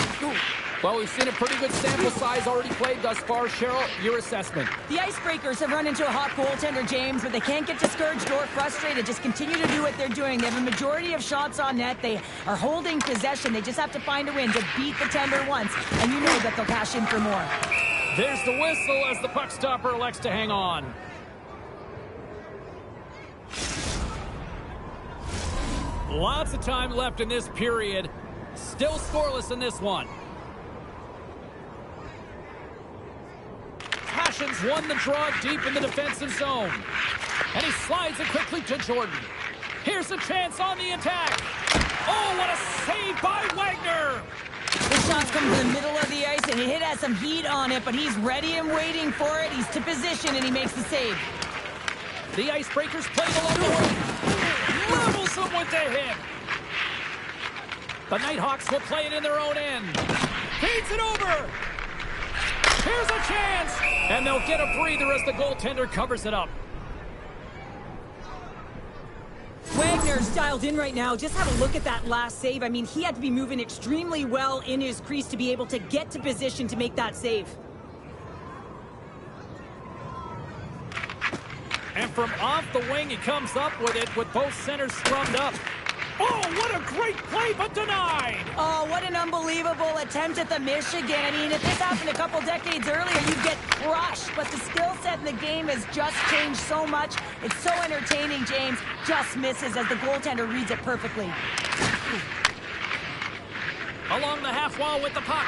Well, we've seen a pretty good sample size already played thus far. Cheryl, your assessment. The Icebreakers have run into a hot goaltender, James, but they can't get discouraged or frustrated. Just continue to do what they're doing. They have a majority of shots on net. They are holding possession. They just have to find a win to beat the tender once, and you know that they'll cash in for more. There's the whistle as the puck stopper elects to hang on. Lots of time left in this period. Still scoreless in this one. Passions won the draw deep in the defensive zone. And he slides it quickly to Jordan. Here's a chance on the attack. Oh, what a save by Wagner! The shot's come to the middle of the ice, and it has some heat on it, but he's ready and waiting for it. He's to position, and he makes the save. The Icebreakers play along the way. Levels them with the hit. The Nighthawks will play it in their own end. Feeds it over. Here's a chance. And they'll get a breather as the goaltender covers it up. Wagner's dialed in right now. Just have a look at that last save. I mean, he had to be moving extremely well in his crease to be able to get to position to make that save. And from off the wing, he comes up with it with both centers scrummed up. Oh, what a great play, but denied! Oh, what an unbelievable attempt at the Michigan. I mean, if this happened a couple decades earlier, you'd get crushed. But the skill set in the game has just changed so much. It's so entertaining, James. Just misses as the goaltender reads it perfectly. Along the half wall with the puck.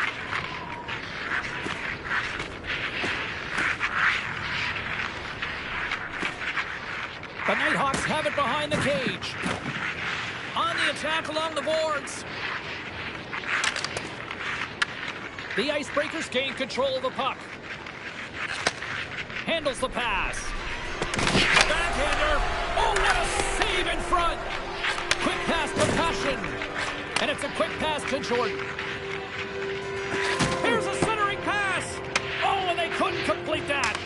The Nighthawks have it behind the cage. On the attack along the boards. The Icebreakers gain control of the puck. Handles the pass. Backhander. Oh, what a save in front. Quick pass to Passion. And it's a quick pass to Jordan. Here's a centering pass. Oh, and they couldn't complete that.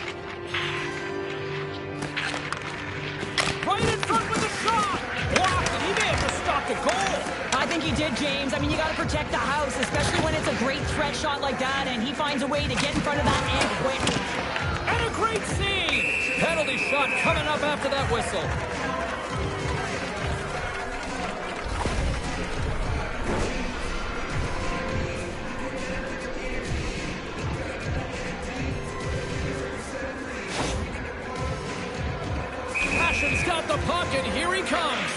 Right in front with the shot. Blocked, and he may have just stopped a goal. I think he did, James. I mean, you got to protect the house, especially when it's a great threat shot like that, and he finds a way to get in front of that and quick. And a great save. Penalty shot coming up after that whistle. Passion's got the puck, and here he comes.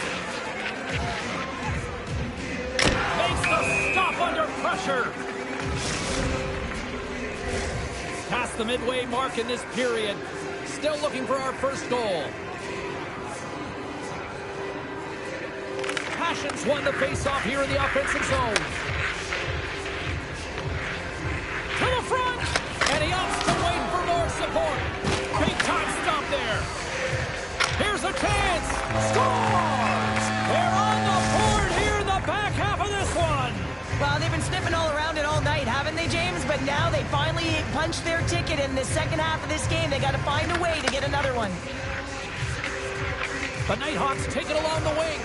Makes the stop under pressure. Past the midway mark in this period. Still looking for our first goal. Passions won the face-off here in the offensive zone. To the front, and he opts to wait for more support. Big time stop there. Here's a chance. Scores! They're on the board here in the back half of this one. Well, they've been sniffing all around it all night, haven't they, James? But now they finally punched their ticket in the second half of this game. They got to find a way to get another one. The Nighthawks take it along the wing.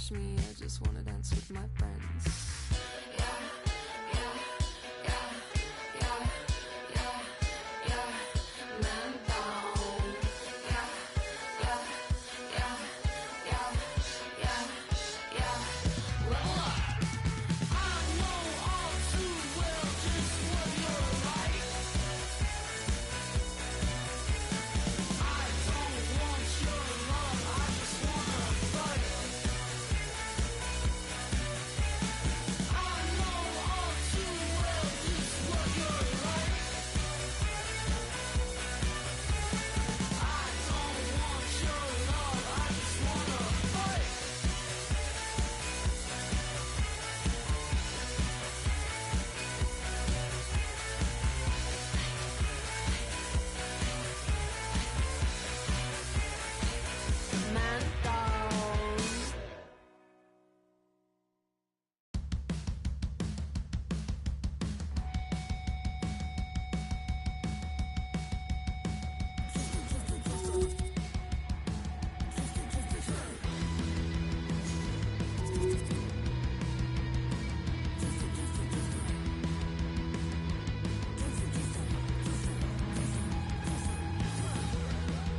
push me, I just wanna dance with my friends. Man down. Level up. I know all too well just what you're like. I don't want your love, I just wanna fight. I know all too well just what you're like. I don't want your love, I just wanna fight. Man down.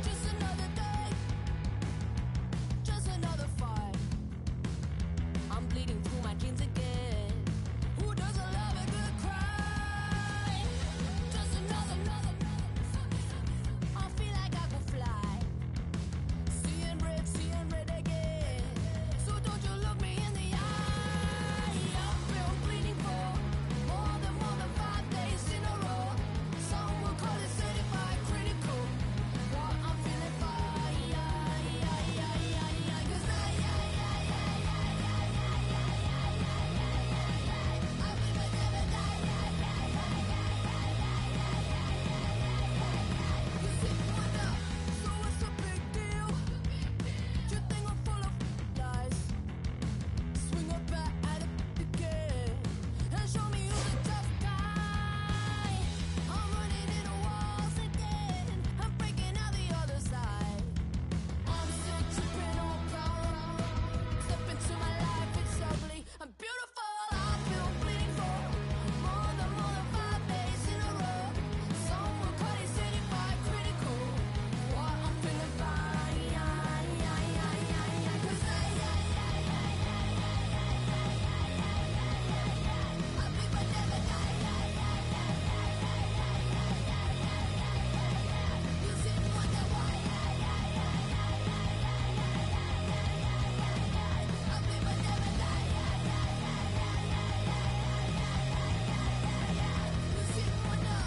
Just another day, just another fight. I'm bleeding through my jeans again. Who doesn't love a good cry? Just another. I feel like I could fly. Seeing red again. So don't you look me in the eye. I've been bleeding for more than 5 days in a row. Some will call it certified critical. But I'm feeling fine. 'Cause I will never die. You see me wonder, so what's the big deal? You think I'm full of lies? Swing a bat at it again and show me who's the tough guy. I'm running into walls again. I'm breaking out the other side. I'm sick, tripping on power. Step into my life, it's ugly. I'm beautiful. I feel bleeding for more than 5 days in a row. Some will call it certified critical. What I'm feeling fine. 'Cause I think I'll never die. You sit and wonder why. I think I'll never die. You sit and wonder.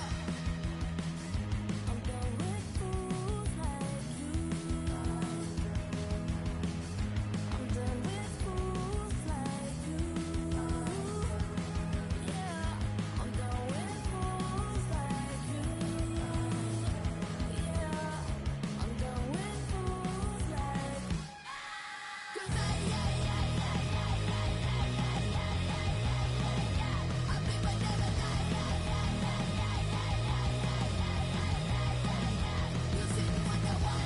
I'm done with fools like you. I'm done with fools like you. Yeah, I'm done with fools like you. Yeah, I'm done with fools like. 'Cause I think I'll never die. You sit and wonder why.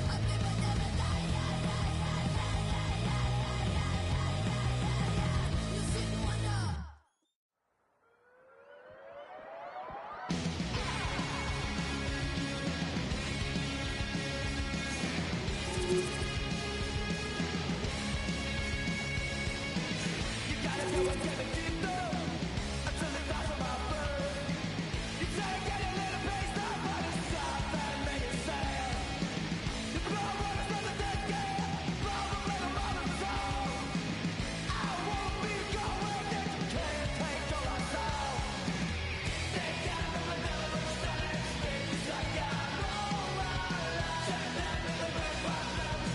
I think I'll never die. You sit and wonder. You gotta go and get it deeper until the thoughts of my birth. You try to get a little taste of what is soft and make it sad. You blow what is under the gate, blow the little mother's soul. I won't be going that you can't take all our soul. They got no never understand it. It's like I know my life. Check that in the back, but never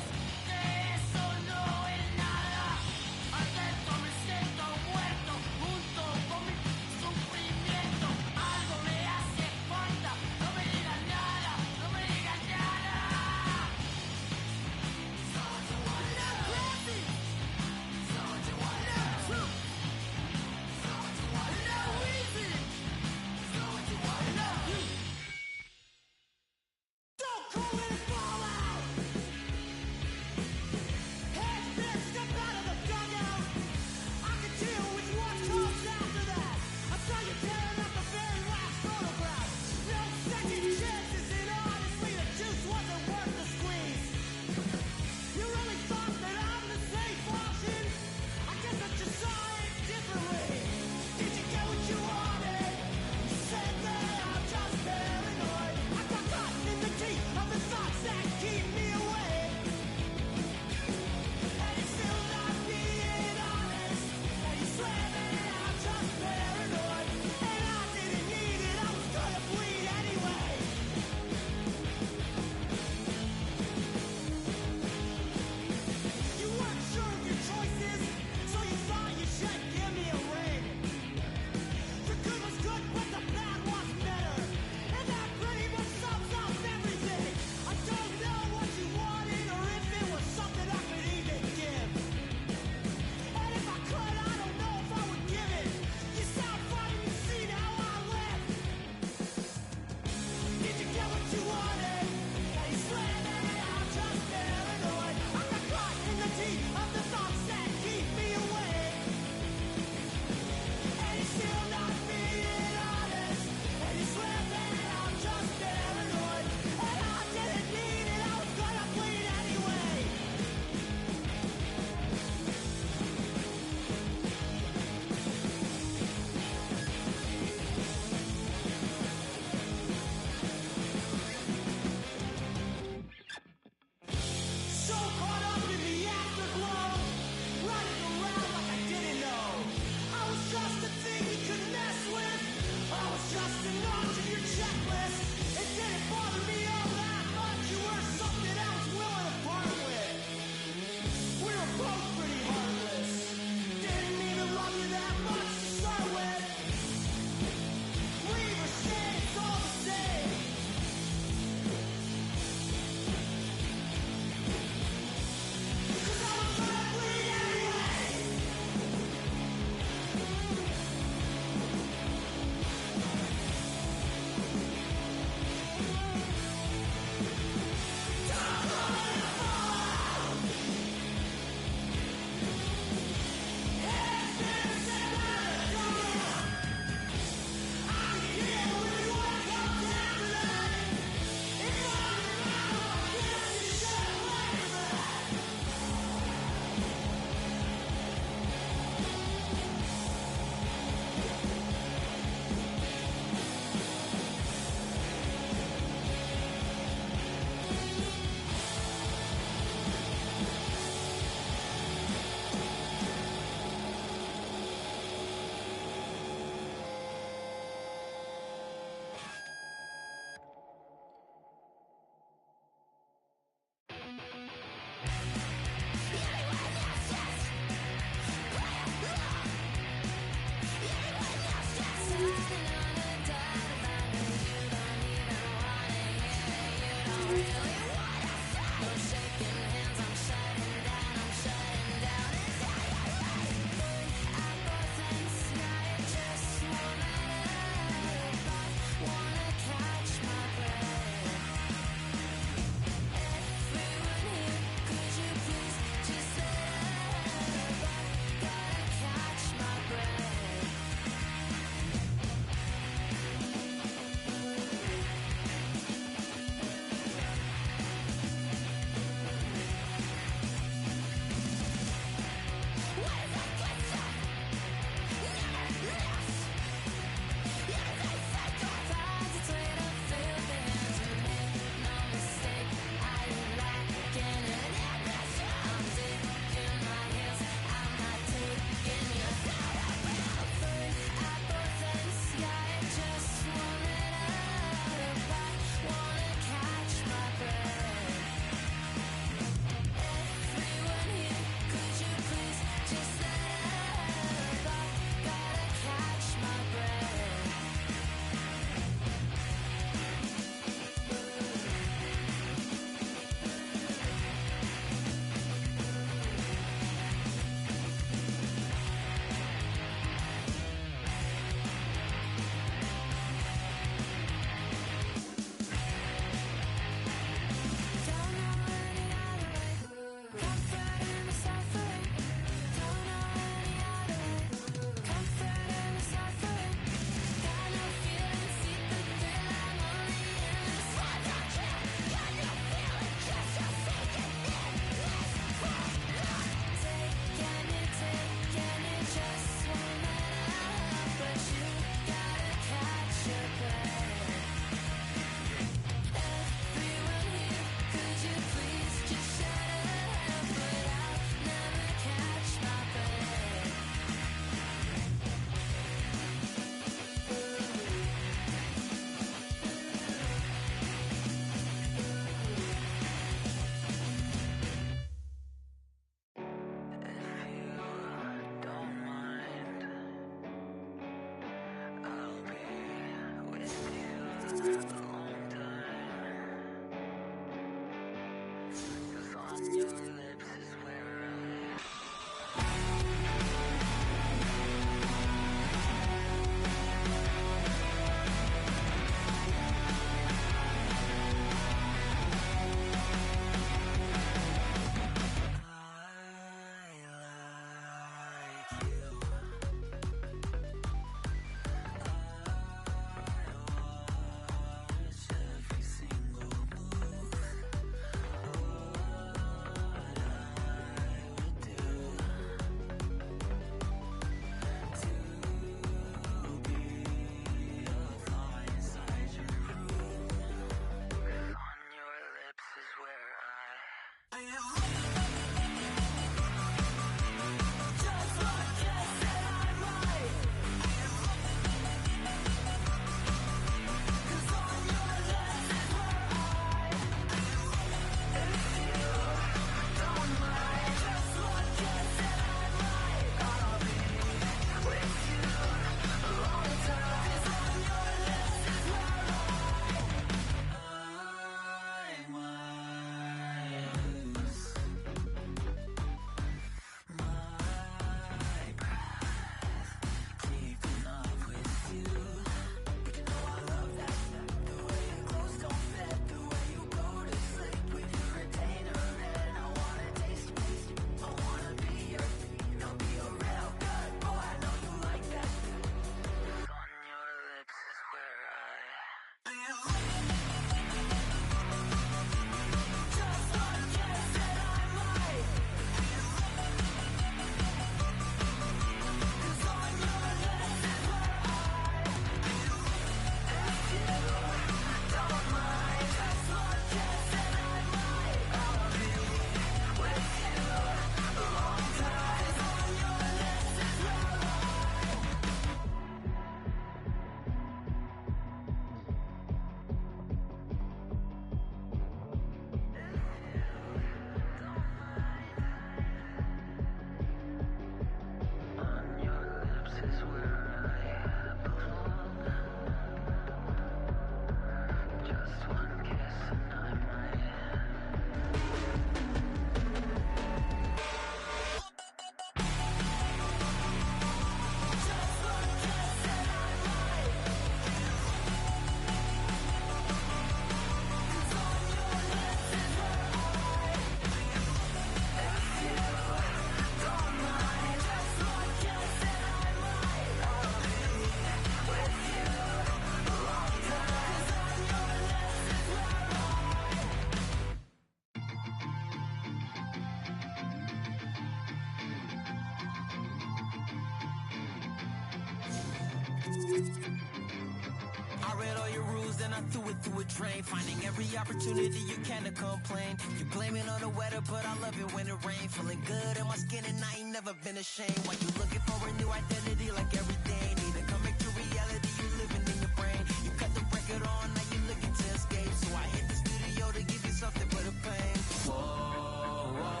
I read all your rules, then I threw it through a drain. Finding every opportunity you can to complain. You blame it on the weather, but I love it when it rains. Feeling good in my skin and I ain't never been ashamed. While you looking for a new identity like every day. Need to come back to reality, you living in your brain. You cut the record on, now you looking to escape. So I hit the studio to give you something for the pain. Whoa, whoa,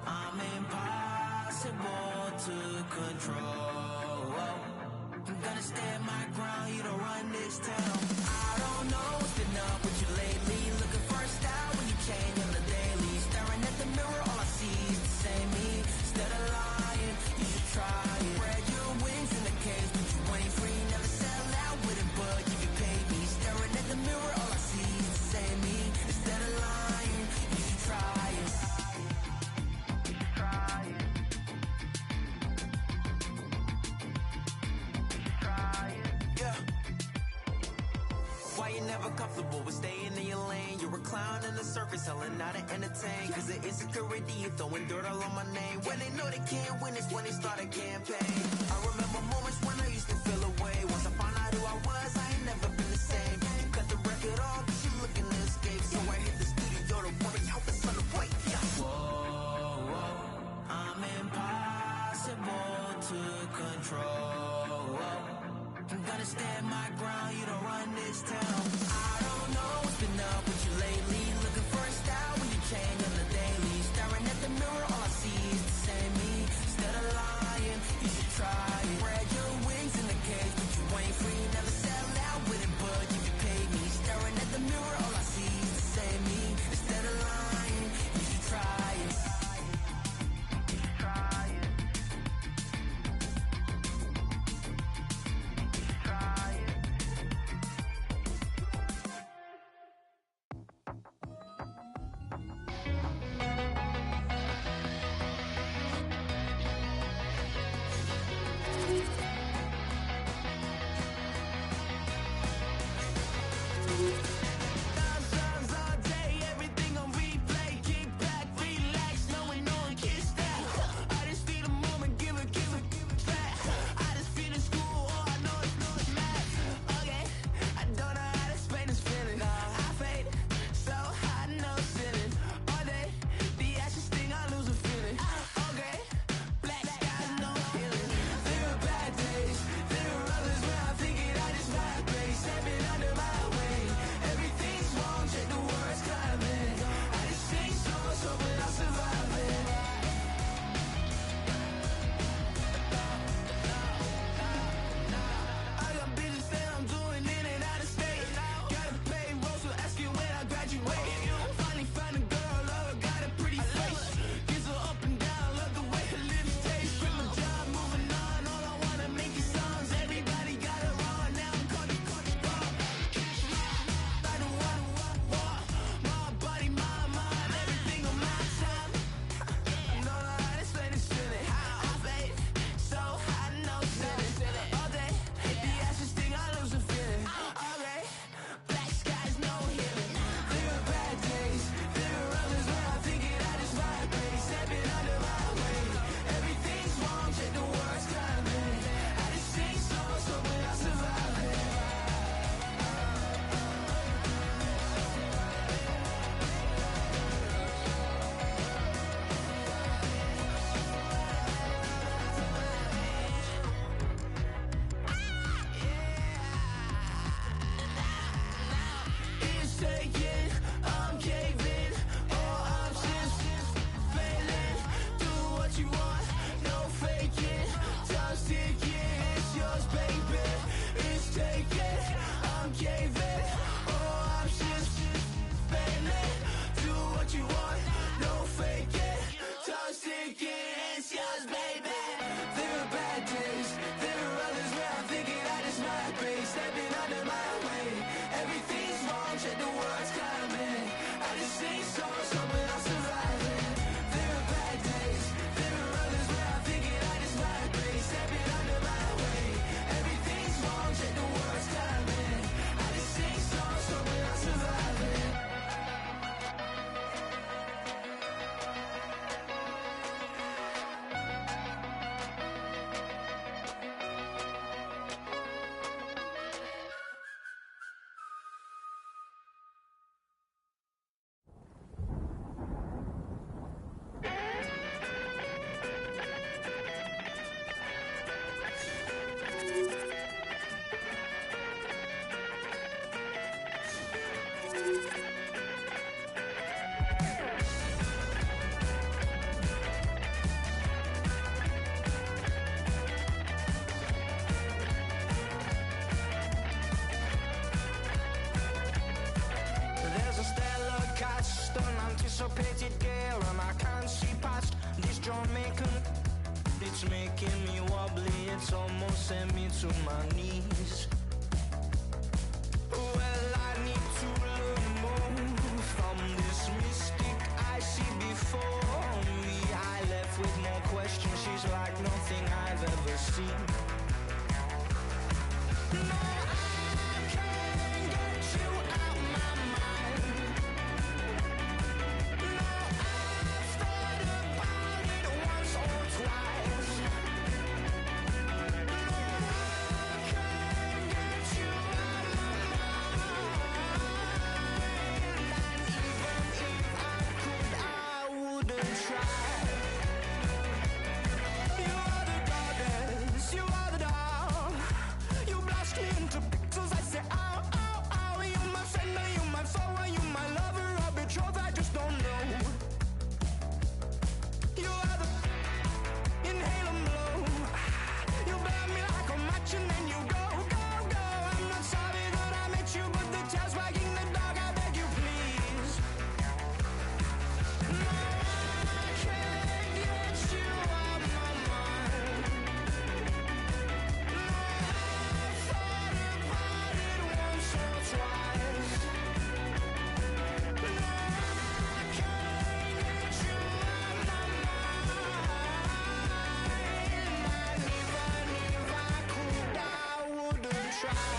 I'm impossible to control. I'm gonna stand my ground, you don't run this town. I don't know what's been up with you lately. Looking for a style when you change on the daily. Staring at the mirror, all I see is the same me. Instead of lying, you should try it. Spread your wings in the cage, but you ain't free. Never sell out with it, but you can pay me. Staring at the mirror, all I see is the same me. Instead of lying, you should try it. Try it. Why you never comfortable with staying in your lane? You're a clown in the circus, selling out to entertain. Cause the insecurity, you throwing dirt all on my name. When they know they can't win, it's when they start a campaign. I remember moments when I used to feel away. Once I found out who I was, I ain't never been the same. You cut the record off, but you looking to escape. So I hit the studio to worry out the sun to break. Whoa, whoa, I'm impossible to control. I'm gonna stand my ground, you don't run this town. I don't know what's been up with you lately. Looking for a style when you change on the daily. Staring at the mirror, all I see is the same me. Instead of lying, you should try it. Spread your wings in the cage, but you ain't free. Never sell out with it, but you can pay me. Staring at the mirror, all I see is the same me. Instead of lying, you should try it. Try it. making me wobbly, it's almost sent me to my knees. Well, I need to learn more from this mystic I see before me. I left with more questions, she's like nothing I've ever seen. No, I can't get you out my mind. No, I've thought about it once or twice. No, I can't get you out my mind. And even if I could, I wouldn't try. You are the goddess, you are the doll. You blast me into pixels, I say ow, ow, ow. You're my friend, or you're my foe, or you're my lover or betrothed, I just don't know. You are the inhale and blow. You burn me like a match and then you go, go, go. I'm not sorry that I met you, but the tail's wagging the dog, I beg you please. No, I can't get you out my mind. No, I've thought about it once or twice. No, I can't get you out my mind. And even if I could, I wouldn't try.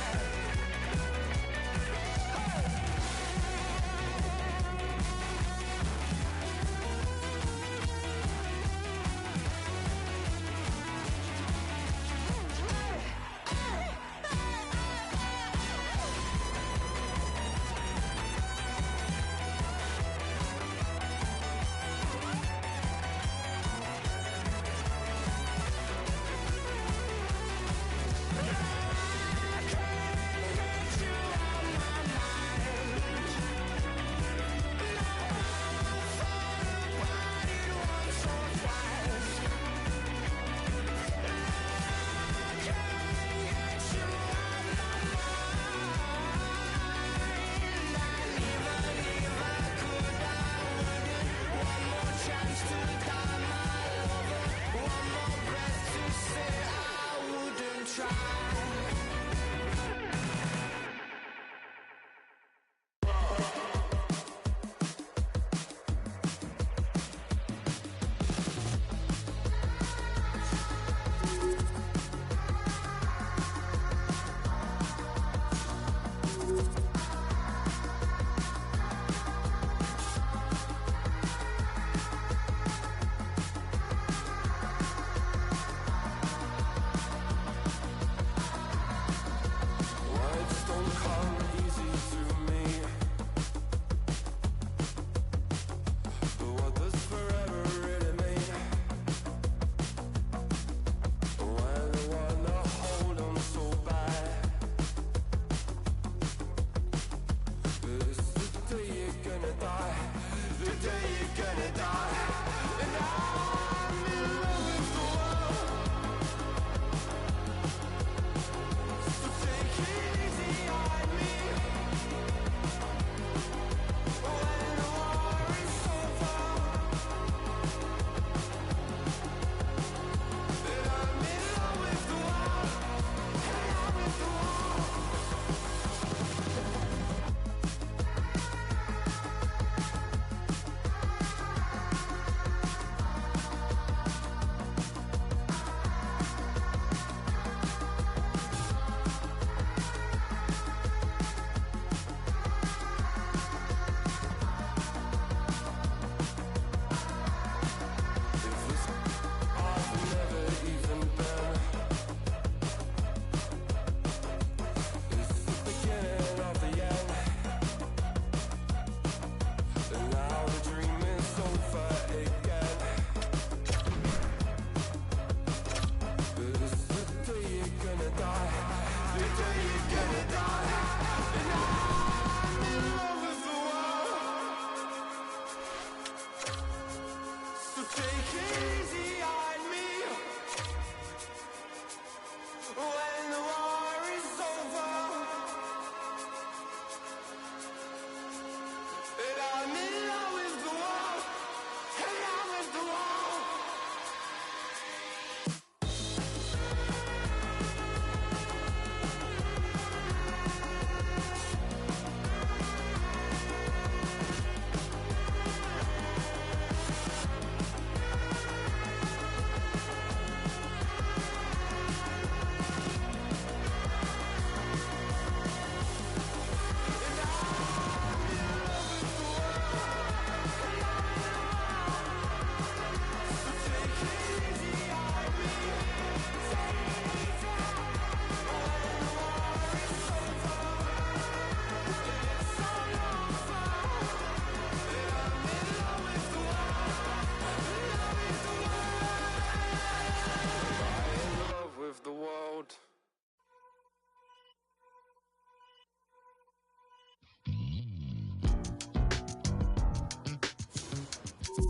I've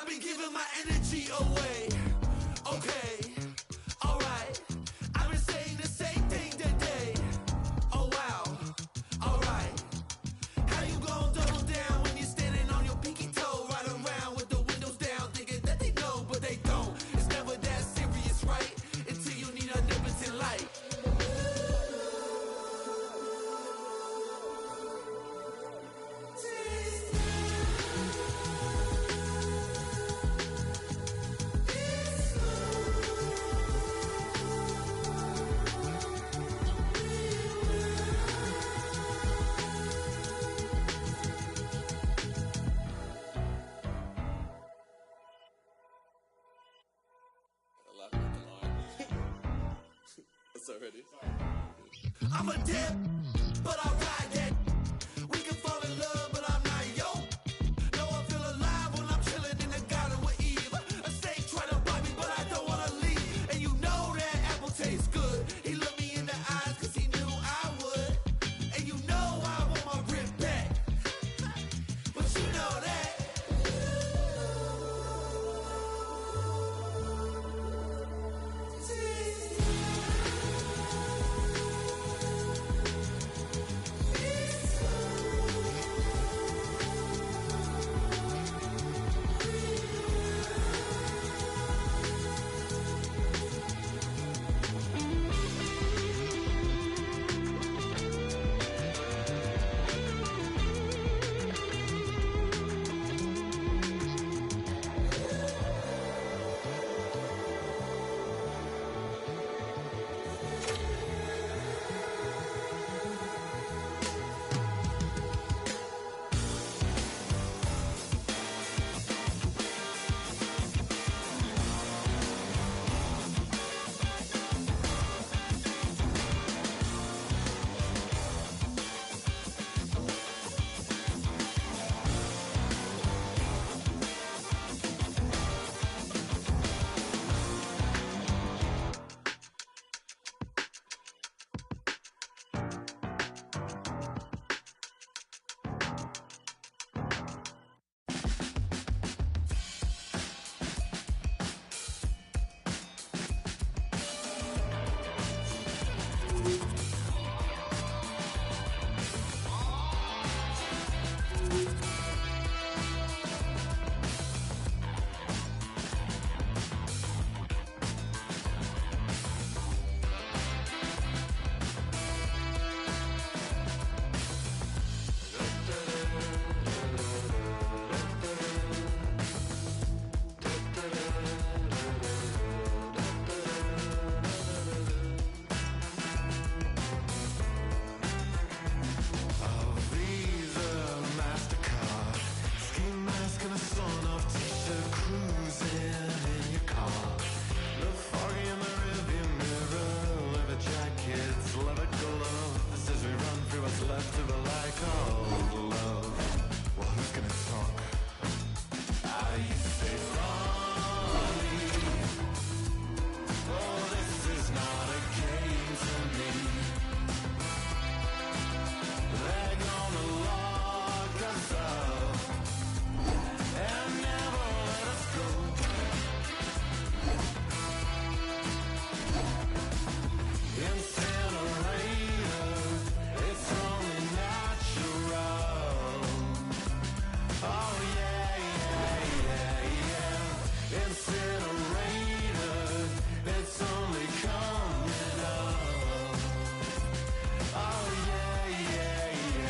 been giving my energy away. Okay, alright. I've been saying the same thing today. Oh wow, alright. How you gon' double down when you're standing on your pinky toe? Right around with the windows down, thinking that they know, but they don't. It's never that serious, right? Until you need a nippleton light. That's already. I'm a dip, but I ride that. We can fall in love, but I'm not yo. No, I feel alive when I'm chilling in the garden with Eve. A snake try to bite me, but I don't wanna leave. And you know that apple tastes good. He looked me in the eyes cause he knew I would. And you know I want my rip back. But you know that.